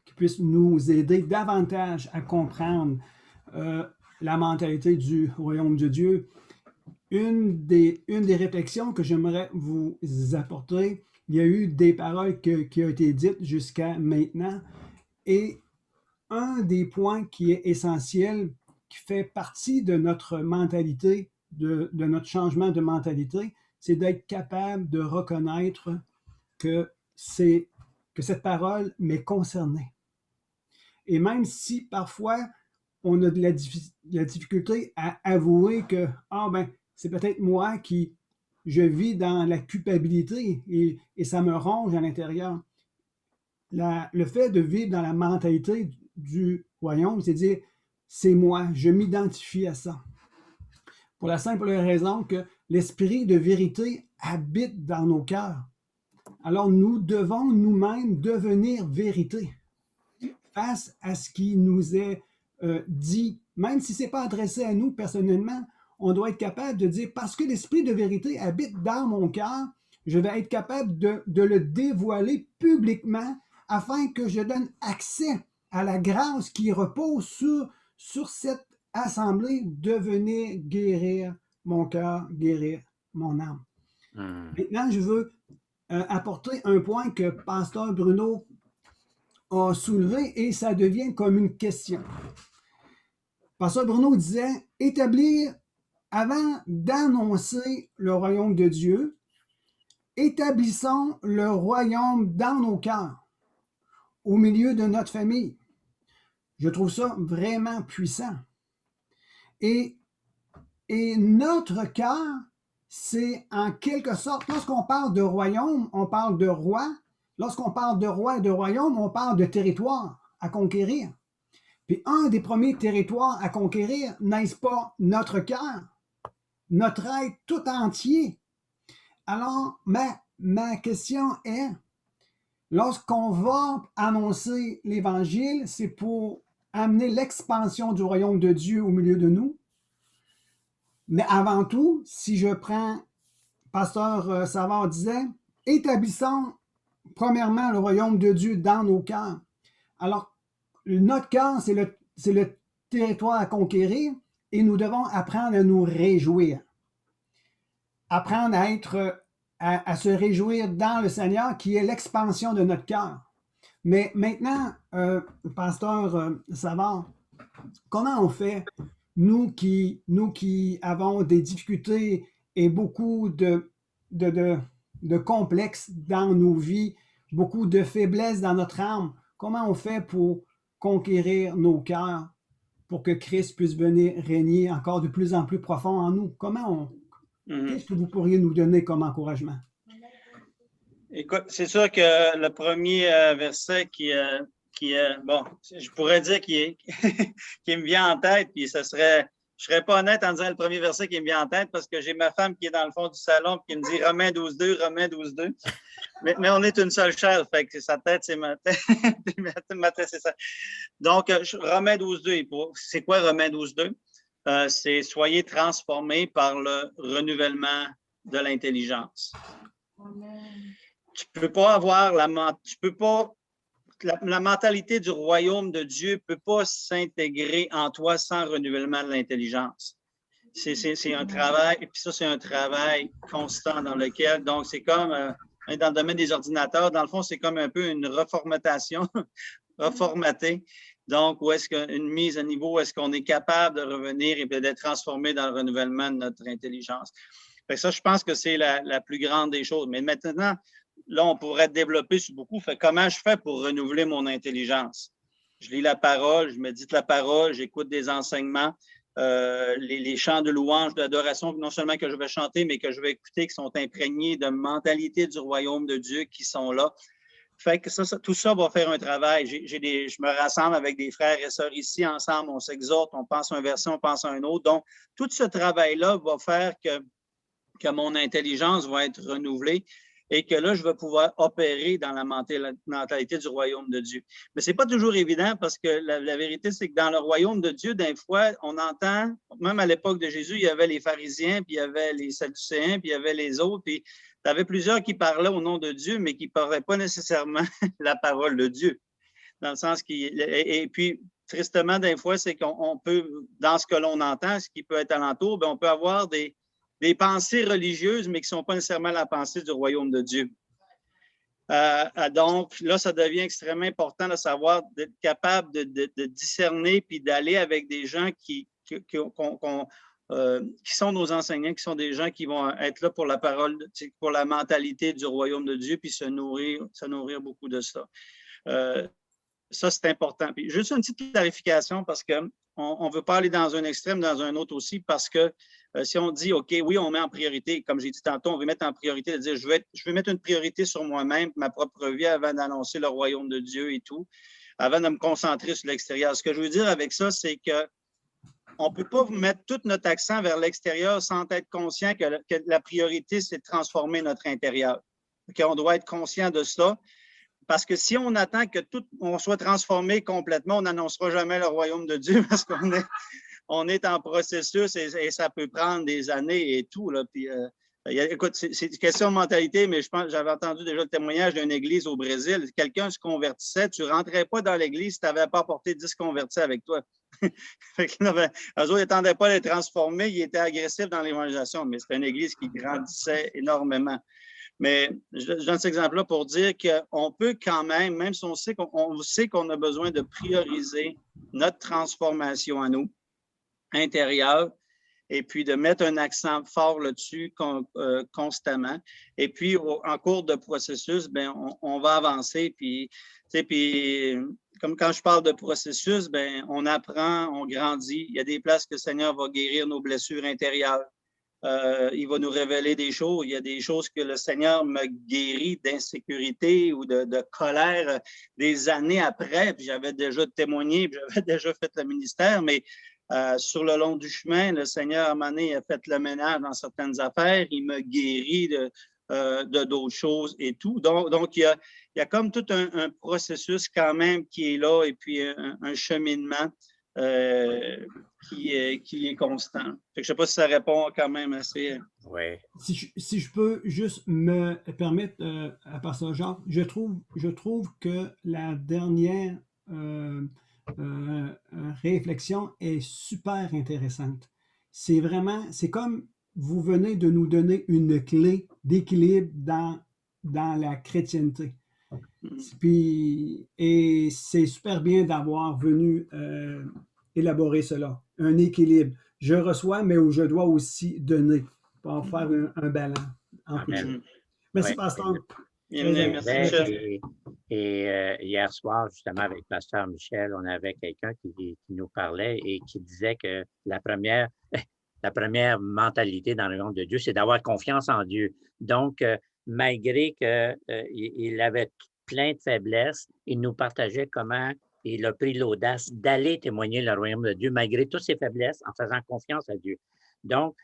qui puisse nous aider davantage à comprendre la mentalité du royaume de Dieu. Une des réflexions que j'aimerais vous apporter, il y a eu des paroles qui ont été dites jusqu'à maintenant et un des points qui est essentiel, qui fait partie de notre mentalité, de notre changement de mentalité, c'est d'être capable de reconnaître que cette parole m'est concernée. Et même si parfois on a de la difficulté à avouer que c'est peut-être moi qui je vis dans la culpabilité et ça me ronge à l'intérieur. Le fait de vivre dans la mentalité du royaume, c'est dire c'est moi, je m'identifie à ça. Pour la simple raison que l'esprit de vérité habite dans nos cœurs. Alors nous devons nous-mêmes devenir vérité face à ce qui nous est dit, même si ce n'est pas adressé à nous personnellement, on doit être capable de dire, parce que l'esprit de vérité habite dans mon cœur, je vais être capable de le dévoiler publiquement afin que je donne accès à la grâce qui repose sur cette assemblée de venir guérir mon cœur, guérir mon âme. Maintenant, je veux apporter un point que Pasteur Bruno a soulevé et ça devient comme une question. Pasteur Bruno disait, établir, avant d'annoncer le royaume de Dieu, établissons le royaume dans nos cœurs, au milieu de notre famille. Je trouve ça vraiment puissant. Et notre cœur, c'est en quelque sorte, lorsqu'on parle de royaume, on parle de roi. Lorsqu'on parle de roi et de royaume, on parle de territoire à conquérir. Puis un des premiers territoires à conquérir, n'est-ce pas notre cœur, notre être tout entier? Alors, ma question est, lorsqu'on va annoncer l'Évangile, c'est pour amener l'expansion du royaume de Dieu au milieu de nous. Mais avant tout, si je prends, Pasteur Savard disait, établissons premièrement le royaume de Dieu dans nos cœurs. Alors, notre cœur, c'est le territoire à conquérir et nous devons apprendre à nous réjouir. Apprendre à se réjouir dans le Seigneur qui est l'expansion de notre cœur. Mais maintenant, Pasteur Savard, comment on fait, nous qui avons des difficultés et beaucoup de complexes dans nos vies, beaucoup de faiblesses dans notre âme, comment on fait pour conquérir nos cœurs pour que Christ puisse venir régner encore de plus en plus profond en nous? Qu'est-ce que vous pourriez nous donner comme encouragement? Écoute, c'est sûr que le premier verset bon, je pourrais dire qui me vient en tête, puis je serais pas honnête en disant le premier verset qui me vient en tête parce que j'ai ma femme qui est dans le fond du salon et qui me dit Romains 12.2, Romains 12.2. Mais on est une seule chair, fait que sa tête, c'est ma tête. Ma tête, c'est ça. Donc, Romains 12.2, c'est quoi Romains 12.2? C'est soyez transformés par le renouvellement de l'intelligence. Tu peux pas avoir la mentalité du royaume de Dieu ne peut pas s'intégrer en toi sans renouvellement de l'intelligence. C'est un travail, et puis ça, c'est un travail constant dans lequel, donc c'est comme dans le domaine des ordinateurs, dans le fond, c'est comme un peu une reformatation, reformater. Donc, où est-ce qu'une mise à niveau, est-ce qu'on est capable de revenir et d'être transformé dans le renouvellement de notre intelligence? Fait que ça, je pense que c'est la plus grande des choses. Mais maintenant, là, on pourrait développer sur beaucoup. Fait comment je fais pour renouveler mon intelligence? Je lis la parole, je médite la parole, j'écoute des enseignements, les chants de louange, d'adoration, non seulement que je vais chanter, mais que je vais écouter, qui sont imprégnés de mentalité du royaume de Dieu qui sont là. Fait que tout ça va faire un travail. Je me rassemble avec des frères et sœurs ici, ensemble, on s'exhorte, on pense à un verset, on pense à un autre. Donc, tout ce travail-là va faire que mon intelligence va être renouvelée et que là, je vais pouvoir opérer dans la mentalité du royaume de Dieu. Mais ce n'est pas toujours évident parce que la vérité, c'est que dans le royaume de Dieu, des fois, on entend, même à l'époque de Jésus, il y avait les pharisiens, puis il y avait les sadducéens, puis il y avait les autres, puis il y avait plusieurs qui parlaient au nom de Dieu, mais qui ne parlaient pas nécessairement la parole de Dieu. Dans le sens et puis, tristement, des fois, c'est qu'on peut, dans ce que l'on entend, ce qui peut être alentour, bien, on peut avoir des pensées religieuses, mais qui ne sont pas nécessairement la pensée du royaume de Dieu. Donc, là, ça devient extrêmement important de savoir, d'être capable de discerner puis d'aller avec des gens qui sont nos enseignants, qui sont des gens qui vont être là pour la parole, pour la mentalité du royaume de Dieu, puis se nourrir beaucoup de ça. Ça, c'est important. Puis, juste une petite clarification parce qu'on ne veut pas aller dans un extrême, dans un autre aussi, parce que si on dit, OK, oui, on met en priorité, comme j'ai dit tantôt, on veut mettre en priorité, de dire, je veux mettre une priorité sur moi-même, ma propre vie, avant d'annoncer le royaume de Dieu et tout, avant de me concentrer sur l'extérieur. Ce que je veux dire avec ça, c'est qu'on ne peut pas mettre tout notre accent vers l'extérieur sans être conscient que la priorité, c'est de transformer notre intérieur. OK, on doit être conscient de ça. Parce que si on attend que on soit transformé complètement, on n'annoncera jamais le royaume de Dieu parce qu'on est en processus et ça peut prendre des années et tout. Là. Puis, écoute, c'est une question de mentalité, mais je pense j'avais entendu déjà le témoignage d'une église au Brésil. Quelqu'un se convertissait, tu ne rentrais pas dans l'église si tu n'avais pas apporté 10 convertis avec toi. Fait que, eux autres n'attendaient pas d'être transformés, ils étaient agressifs dans l'évangélisation, mais c'était une église qui grandissait énormément. Mais je donne cet exemple-là pour dire qu'on peut quand même, même si on sait qu'on a besoin de prioriser notre transformation à nous, intérieure, et puis de mettre un accent fort là-dessus constamment. Et puis, en cours de processus, bien, on va avancer. Puis, comme quand je parle de processus, bien, on apprend, on grandit. Il y a des places que le Seigneur va guérir nos blessures intérieures. Il va nous révéler des choses. Il y a des choses que le Seigneur me guérit d'insécurité ou de colère des années après. Puis j'avais déjà témoigné, puis j'avais déjà fait le ministère, mais sur le long du chemin, le Seigneur, à un moment donné, a fait le ménage dans certaines affaires. Il me guérit de d'autres choses et tout. Donc il y a comme tout un processus quand même qui est là et puis un cheminement qui est constant. Je ne sais pas si ça répond quand même assez. Oui. Si je peux juste me permettre, à Pasteur Jacques, je trouve que la dernière réflexion est super intéressante. C'est comme vous venez de nous donner une clé d'équilibre dans la chrétienté. Puis, et c'est super bien d'avoir venu élaborer cela. Un équilibre. Je reçois, mais où je dois aussi donner pour faire un ballon. Merci, Oui. Pasteur. Merci, Michel. Et hier soir, justement, avec Pasteur Michel, on avait quelqu'un qui nous parlait et qui disait que la première mentalité dans le royaume de Dieu, c'est d'avoir confiance en Dieu. Donc, malgré qu'il avait plein de faiblesses, il nous partageait comment il a pris l'audace d'aller témoigner le royaume de Dieu, malgré toutes ses faiblesses, en faisant confiance à Dieu. Donc,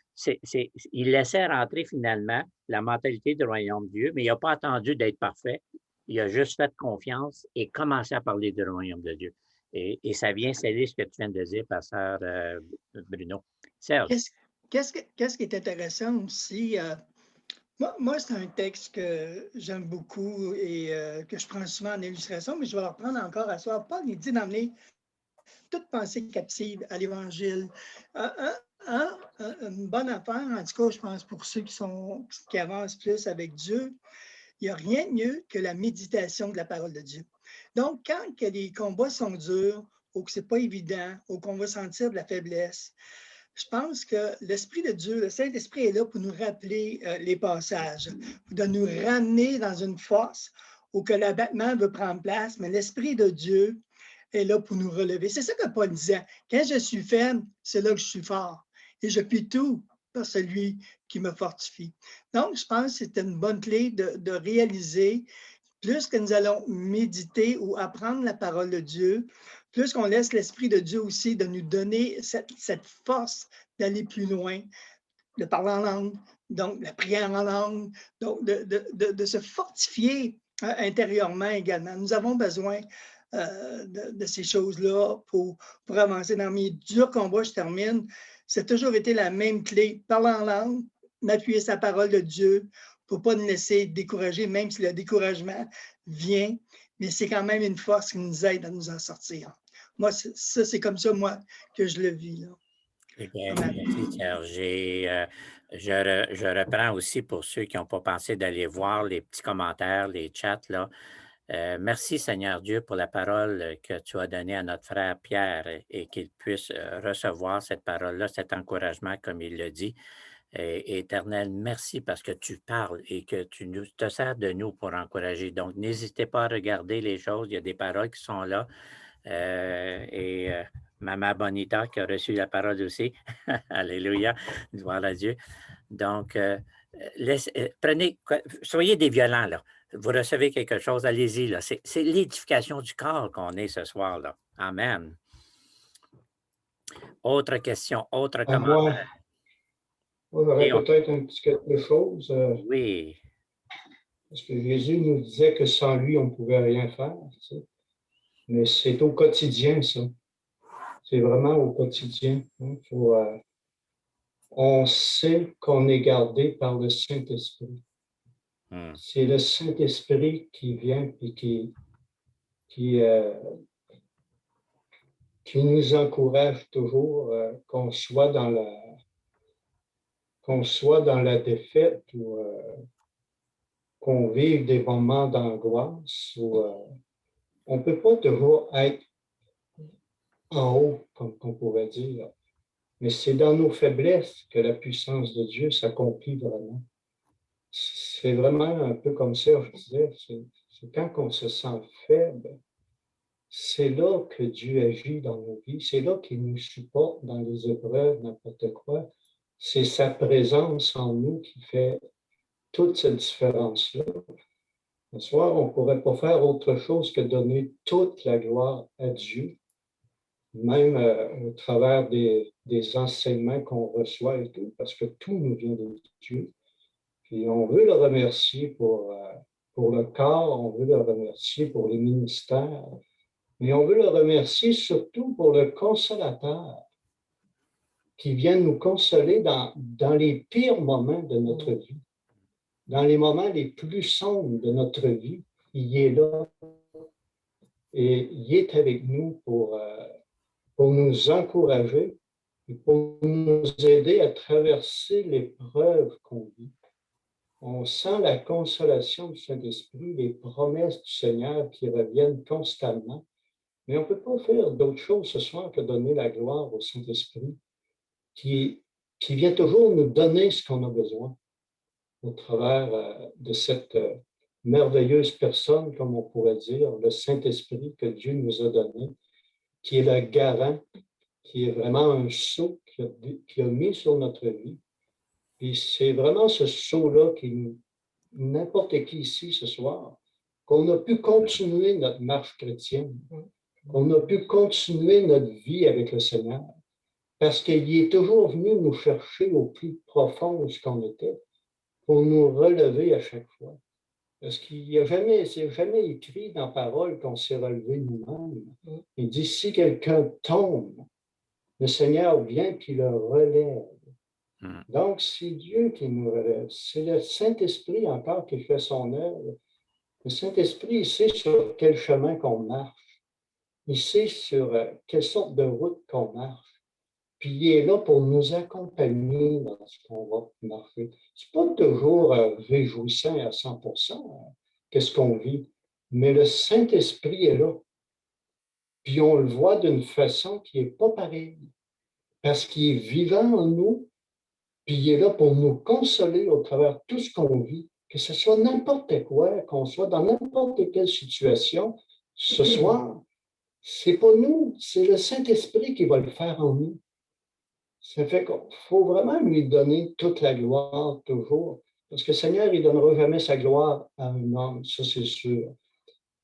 il laissait rentrer finalement la mentalité du royaume de Dieu, mais il n'a pas attendu d'être parfait. Il a juste fait confiance et commencé à parler du royaume de Dieu. Et ça vient sceller ce que tu viens de dire, Pasteur Bruno. Serge. Qu'est-ce qui est intéressant aussi? Moi, c'est un texte que j'aime beaucoup et que je prends souvent en illustration, mais je vais le reprendre encore à soir. Paul, il dit d'amener toute pensée captive à l'Évangile. Une bonne affaire, en tout cas, je pense, pour ceux qui avancent plus avec Dieu, il n'y a rien de mieux que la méditation de la parole de Dieu. Donc, quand que les combats sont durs, ou que ce n'est pas évident, ou qu'on va sentir de la faiblesse, je pense que l'Esprit de Dieu, le Saint-Esprit est là pour nous rappeler les passages, de nous ramener dans une force où que l'abattement veut prendre place, mais l'Esprit de Dieu est là pour nous relever. C'est ça que Paul disait. Quand je suis faible, c'est là que je suis fort. Et je puis tout par celui qui me fortifie. Donc, je pense que c'est une bonne clé de réaliser, plus que nous allons méditer ou apprendre la parole de Dieu, plus qu'on laisse l'Esprit de Dieu aussi de nous donner cette force d'aller plus loin, de parler en langue, donc la prière en langue, donc de se fortifier intérieurement également. Nous avons besoin de ces choses-là pour avancer dans mes durs combats. Je termine. C'est toujours été la même clé. Parler en langue, m'appuyer sur la parole de Dieu pour ne pas nous laisser décourager, même si le découragement vient, mais c'est quand même une force qui nous aide à nous en sortir. Moi, c'est comme ça, moi, que je le vis. Là. Eh bien, merci, Serge. Je reprends aussi pour ceux qui n'ont pas pensé d'aller voir les petits commentaires, les chats, là. Merci, Seigneur Dieu, pour la parole que tu as donnée à notre frère Pierre et qu'il puisse recevoir cette parole-là, cet encouragement, comme il le dit. Éternel, merci parce que tu parles et que tu te sers de nous pour encourager. Donc, n'hésitez pas à regarder les choses. Il y a des paroles qui sont là. Maman Bonita qui a reçu la parole aussi. Alléluia. Gloire à Dieu. Donc, soyez des violents, là. Vous recevez quelque chose, allez-y, là. C'est l'édification du corps qu'on est ce soir, là. Amen. Autre question, autre commentaire. Moi, j'aurais peut-être un petit quelque chose. Oui. Parce que Jésus nous disait que sans lui, on ne pouvait rien faire. Tu sais. Mais c'est au quotidien, ça. C'est vraiment au quotidien. Hein. On sait qu'on est gardé par le Saint-Esprit. C'est le Saint-Esprit qui vient et qui nous encourage toujours, qu'on soit dans la défaite ou qu'on vive des moments d'angoisse où on ne peut pas toujours être en haut, comme on pourrait dire. Mais c'est dans nos faiblesses que la puissance de Dieu s'accomplit vraiment. C'est vraiment un peu comme ça, je disais, c'est quand on se sent faible, c'est là que Dieu agit dans nos vies, c'est là qu'il nous supporte dans les épreuves, n'importe quoi. C'est sa présence en nous qui fait toute cette différence-là. Ce soir, on ne pourrait pas faire autre chose que donner toute la gloire à Dieu, même au travers des enseignements qu'on reçoit et tout, parce que tout nous vient de Dieu. Puis on veut le remercier pour le corps, on veut le remercier pour les ministères, mais on veut le remercier surtout pour le consolateur qui vient nous consoler dans les pires moments de notre vie, dans les moments les plus sombres de notre vie. Il est là et il est avec nous pour nous encourager et pour nous aider à traverser l'épreuve qu'on vit. On sent la consolation du Saint-Esprit, les promesses du Seigneur qui reviennent constamment. Mais on ne peut pas faire d'autre chose ce soir que donner la gloire au Saint-Esprit qui vient toujours nous donner ce qu'on a besoin au travers de cette merveilleuse personne, comme on pourrait dire, le Saint-Esprit que Dieu nous a donné, qui est le garant, qui est vraiment un sceau qu'il a mis sur notre vie. Puis c'est vraiment ce sceau-là qui, n'importe qui ici ce soir, qu'on a pu continuer notre marche chrétienne, qu'on a pu continuer notre vie avec le Seigneur, parce qu'il est toujours venu nous chercher au plus profond où ce qu'on était, pour nous relever à chaque fois. Parce qu'il n'y a jamais, c'est jamais écrit dans la parole qu'on s'est relevé nous-mêmes. Il dit, si quelqu'un tombe, le Seigneur vient qui le relève. Donc, c'est Dieu qui nous relève. C'est le Saint-Esprit encore qui fait son œuvre. Le Saint-Esprit, il sait sur quel chemin qu'on marche. Il sait sur quelle sorte de route qu'on marche. Puis il est là pour nous accompagner dans ce qu'on va marcher. Ce n'est pas toujours réjouissant à 100%, qu'est-ce qu'on vit, mais le Saint-Esprit est là. Puis on le voit d'une façon qui n'est pas pareille, parce qu'il est vivant en nous, puis il est là pour nous consoler au travers de tout ce qu'on vit, que ce soit n'importe quoi, qu'on soit dans n'importe quelle situation. Ce soir, c'est pas nous, c'est le Saint-Esprit qui va le faire en nous. Ça fait qu'il faut vraiment lui donner toute la gloire toujours, parce que le Seigneur, il ne donnera jamais sa gloire à un homme, ça c'est sûr.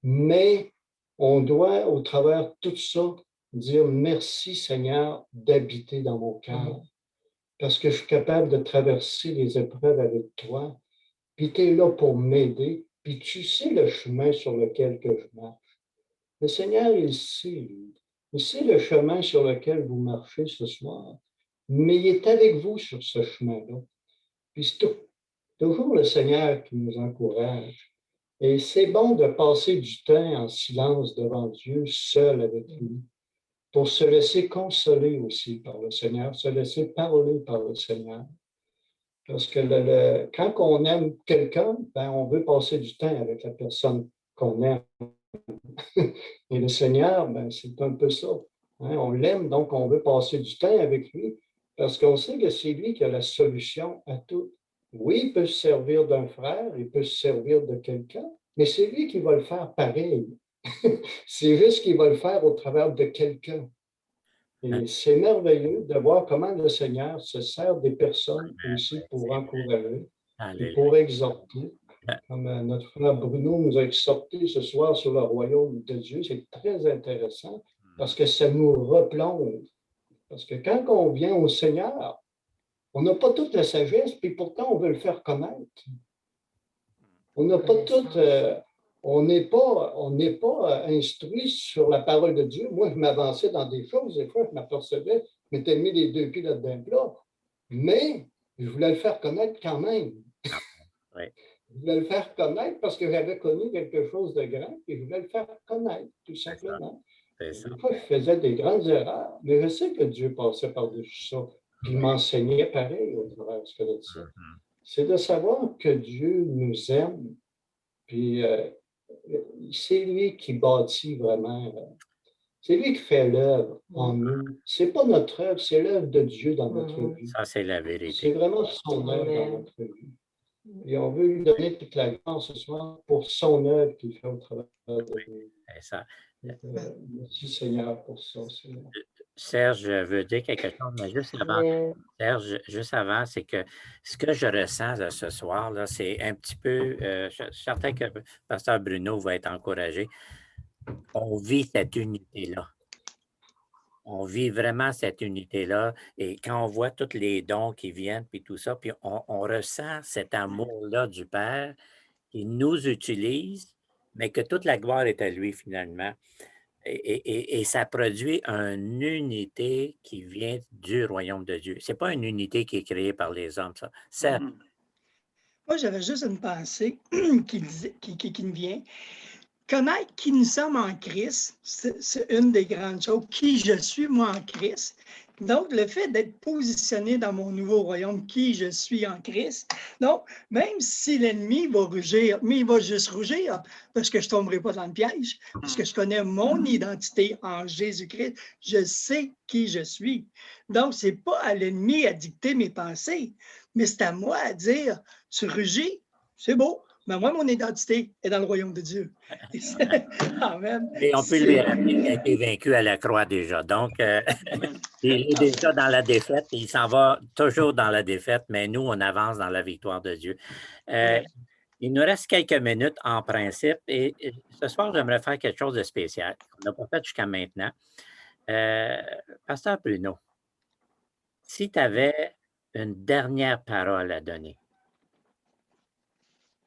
Mais on doit, au travers de tout ça, dire merci Seigneur d'habiter dans mon cœur, parce que je suis capable de traverser les épreuves avec toi, puis tu es là pour m'aider, puis tu sais le chemin sur lequel que je marche. Le Seigneur, il sait, lui. Il sait le chemin sur lequel vous marchez ce soir. Mais il est avec vous sur ce chemin-là. Puis c'est toujours le Seigneur qui nous encourage. Et c'est bon de passer du temps en silence devant Dieu, seul avec lui, pour se laisser consoler aussi par le Seigneur, se laisser parler par le Seigneur. Parce que quand on aime quelqu'un, ben, on veut passer du temps avec la personne qu'on aime. Et le Seigneur, ben, c'est un peu ça. Hein? On l'aime, donc on veut passer du temps avec lui. Parce qu'on sait que c'est lui qui a la solution à tout. Oui, il peut se servir d'un frère, il peut se servir de quelqu'un, mais c'est lui qui va le faire pareil. C'est juste qu'il va le faire au travers de quelqu'un. Et c'est merveilleux de voir comment le Seigneur se sert des personnes aussi pour encourager et pour exhorter. Comme notre frère Bruno nous a exhorté ce soir sur le royaume de Dieu, c'est très intéressant parce que ça nous replonge. Parce que quand on vient au Seigneur, on n'a pas toute la sagesse, puis pourtant on veut le faire connaître. On n'a pas toute, on n'est pas instruit sur la parole de Dieu. Moi, je m'avançais dans des choses, des fois, je m'apercevais, je m'étais mis les deux pieds là-dedans plat, mais je voulais le faire connaître quand même. Oui. Je voulais le faire connaître parce que j'avais connu quelque chose de grand, et je voulais le faire connaître, tout simplement. Des fois, je faisais des grandes erreurs, mais je sais que Dieu passait par-dessus ça. Puis il m'enseignait pareil au travers de ce que je disais. C'est de savoir que Dieu nous aime Puis c'est lui qui bâtit vraiment. C'est lui qui fait l'œuvre en nous. C'est pas notre œuvre, c'est l'œuvre de Dieu dans notre vie. Ça, c'est la C'est vérité. vraiment son œuvre dans notre vie. Et on veut lui donner toute la grâce ce soir pour son œuvre qu'il fait au travers de nous. C'est ça. Merci Seigneur pour ça, Seigneur. Serge veut dire quelque chose, mais juste avant, Serge, juste avant, c'est que ce que je ressens là, ce soir, là, c'est un petit peu, je suis certain que Pasteur Bruno va être encouragé. On vit cette unité-là. On vit vraiment cette unité-là. Et quand on voit tous les dons qui viennent, puis tout ça, puis on ressent cet amour-là du Père qui nous utilise, mais que toute la gloire est à lui finalement. Et ça produit une unité qui vient du royaume de Dieu. Ce n'est pas une unité qui est créée par les hommes, ça. Ça, Moi, j'avais juste une pensée qui me vient. Connaître qui nous sommes en Christ, c'est une des grandes choses. Qui je suis, moi, en Christ. Donc, le fait d'être positionné dans mon nouveau royaume, qui je suis en Christ. Donc, même si l'ennemi va rougir, mais il va juste rougir parce que je ne tomberai pas dans le piège, parce que je connais mon identité en Jésus-Christ. Je sais qui je suis. Donc, ce n'est pas à l'ennemi à dicter mes pensées, mais c'est à moi à dire, tu rugis, c'est beau. Mais moi, mon identité est dans le royaume de Dieu. Amen. Et on peut lui rappeler qu'il a été vaincu à la croix déjà. Donc, il est déjà dans la défaite. Il s'en va toujours dans la défaite, mais nous, on avance dans la victoire de Dieu. Il nous reste quelques minutes en principe. Et ce soir, j'aimerais faire quelque chose de spécial qu'on n'a pas fait jusqu'à maintenant. Pasteur Bruno, si tu avais une dernière parole à donner,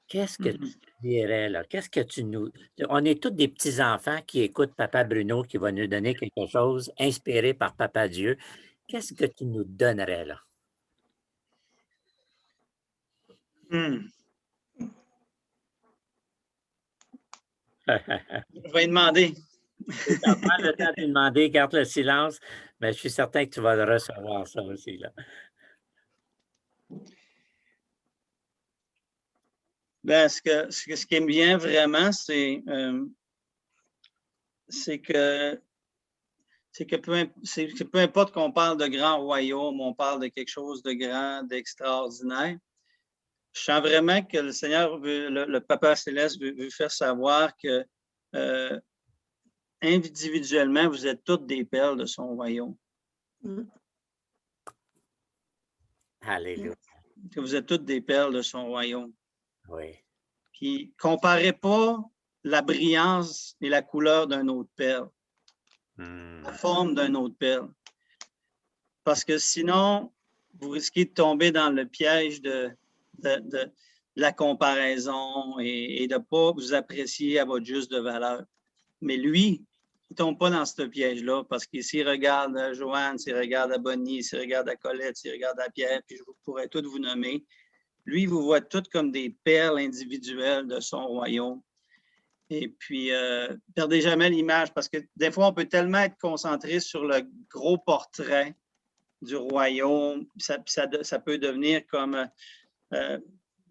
qu'est-ce que tu dirais là? Qu'est-ce que tu nous... On est tous des petits-enfants qui écoutent Papa Bruno qui va nous donner quelque chose inspiré par Papa Dieu. Qu'est-ce que tu nous donnerais là? Je vais lui demander. Prends le temps de lui demander, garde le silence, mais je suis certain que tu vas le recevoir ça aussi là. Ben, ce qui me vient vraiment, c'est que peu importe qu'on parle de grand royaume, on parle de quelque chose de grand, d'extraordinaire. Je sens vraiment que le Seigneur, le Papa Céleste veut faire savoir que individuellement, vous êtes toutes des perles de son royaume. Alléluia. Que vous êtes toutes des perles de son royaume. Oui. Puis, comparez pas la brillance et la couleur d'un autre perle, la forme d'un autre perle. Parce que sinon, vous risquez de tomber dans le piège de la comparaison et de ne pas vous apprécier à votre juste valeur. Mais lui, il ne tombe pas dans ce piège-là parce que s'il regarde à Joanne, s'il regarde à Bonnie, s'il regarde à Colette, s'il regarde à Pierre, puis je pourrais toutes vous nommer, lui, il vous voit toutes comme des perles individuelles de son royaume. Et puis, perdez jamais l'image parce que des fois, on peut tellement être concentré sur le gros portrait du royaume, ça peut devenir comme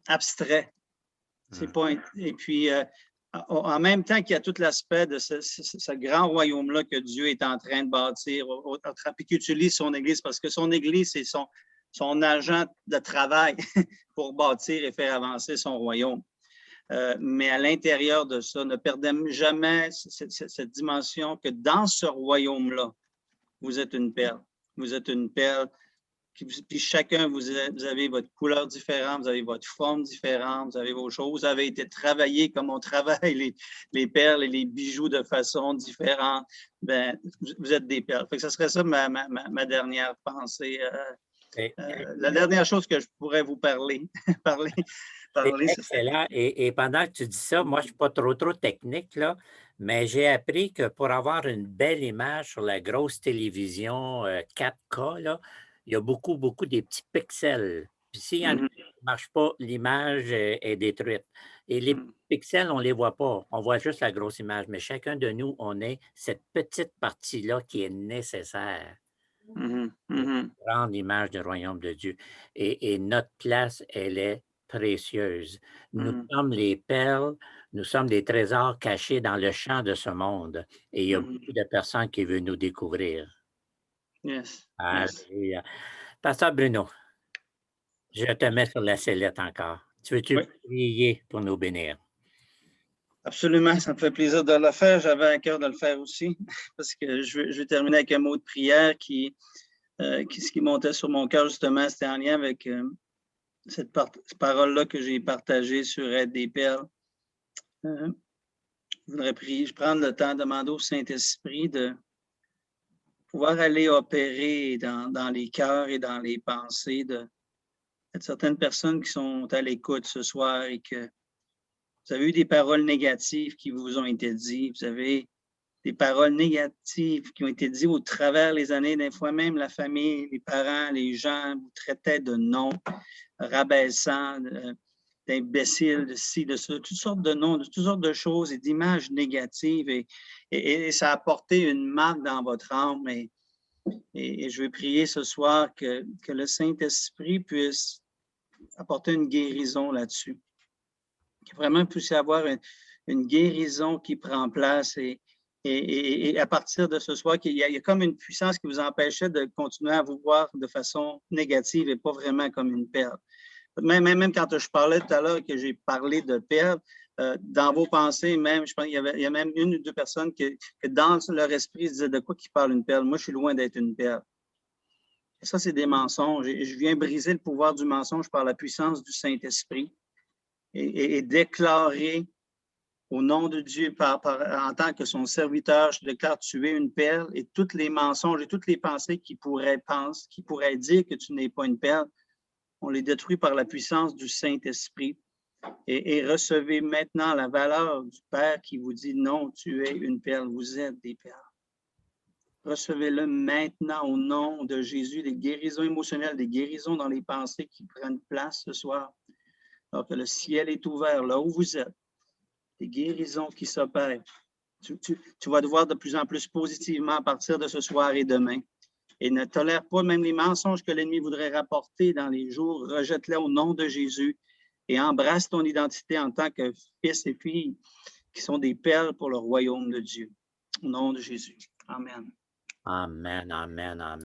abstrait. C'est pas, et puis, en même temps qu'il y a tout l'aspect de ce grand royaume-là que Dieu est en train de bâtir, puis qu'il utilise son Église, parce que son Église, c'est son agent de travail pour bâtir et faire avancer son royaume. Mais à l'intérieur de ça, ne perdez jamais cette dimension que dans ce royaume-là, vous êtes une perle. Vous êtes une perle. Puis chacun, vous avez votre couleur différente, vous avez votre forme différente, vous avez vos choses. Vous avez été travaillé comme on travaille les perles et les bijoux de façon différente. Ben, vous êtes des perles. Fait que ce serait ça ma dernière pensée. La dernière chose que je pourrais vous parler. C'est excellent. Et pendant que tu dis ça, moi, je ne suis pas trop technique, là, mais j'ai appris que pour avoir une belle image sur la grosse télévision 4K, là, il y a beaucoup des petits pixels. Puis s'il y en a qui ne marche pas, l'image est détruite. Et les pixels, on ne les voit pas. On voit juste la grosse image. Mais chacun de nous, on est cette petite partie-là qui est nécessaire. Pour rendre l'image du royaume de Dieu. Et notre place, elle est précieuses. Nous sommes les perles, nous sommes des trésors cachés dans le champ de ce monde. Et il y a beaucoup de personnes qui veulent nous découvrir. Yes. Alléluia. Pasteur Bruno, je te mets sur la sellette encore. Tu veux-tu prier pour nous bénir? Absolument, ça me fait plaisir de le faire. J'avais à cœur de le faire aussi, parce que je vais terminer avec un mot de prière ce qui montait sur mon cœur, justement, c'était en lien avec cette parole-là que j'ai partagée sur être des perles. Je voudrais prier, je prends le temps de demander au Saint-Esprit de pouvoir aller opérer dans les cœurs et dans les pensées de certaines personnes qui sont à l'écoute ce soir et que vous avez eu des paroles négatives qui vous ont été dites. Vous avez des paroles négatives qui ont été dites au travers les années. Des fois même, la famille, les parents, les gens vous traitaient de noms rabaissants, d'imbéciles, de ci, de ça, toutes sortes de noms, de toutes sortes de choses et d'images négatives. Et ça a apporté une marque dans votre âme. Et je vais prier ce soir que le Saint-Esprit puisse apporter une guérison là-dessus. Qu'il vraiment puisse y avoir une guérison qui prend place et à partir de ce soir, il y a comme une puissance qui vous empêchait de continuer à vous voir de façon négative et pas vraiment comme une perle. Même quand je parlais tout à l'heure que j'ai parlé de perles, dans vos pensées, même, je pense qu'il y a même une ou deux personnes que dans leur esprit se disaient de quoi qu'ils parlent une perle. Moi, je suis loin d'être une perle. Et ça, c'est des mensonges. Et je viens briser le pouvoir du mensonge par la puissance du Saint-Esprit et déclarer au nom de Dieu, en tant que son serviteur, je déclare tu es une perle et tous les mensonges et toutes les pensées qui pourraient dire que tu n'es pas une perle, on les détruit par la puissance du Saint-Esprit. Et recevez maintenant la valeur du Père qui vous dit non, tu es une perle, vous êtes des perles. Recevez-le maintenant au nom de Jésus, des guérisons émotionnelles, des guérisons dans les pensées qui prennent place ce soir. Alors que le ciel est ouvert là où vous êtes, des guérisons qui s'opèrent. Tu vas te voir de plus en plus positivement à partir de ce soir et demain. Et ne tolère pas même les mensonges que l'ennemi voudrait rapporter dans les jours. Rejette-les au nom de Jésus et embrasse ton identité en tant que fils et fille qui sont des perles pour le royaume de Dieu. Au nom de Jésus. Amen. Amen, amen, amen.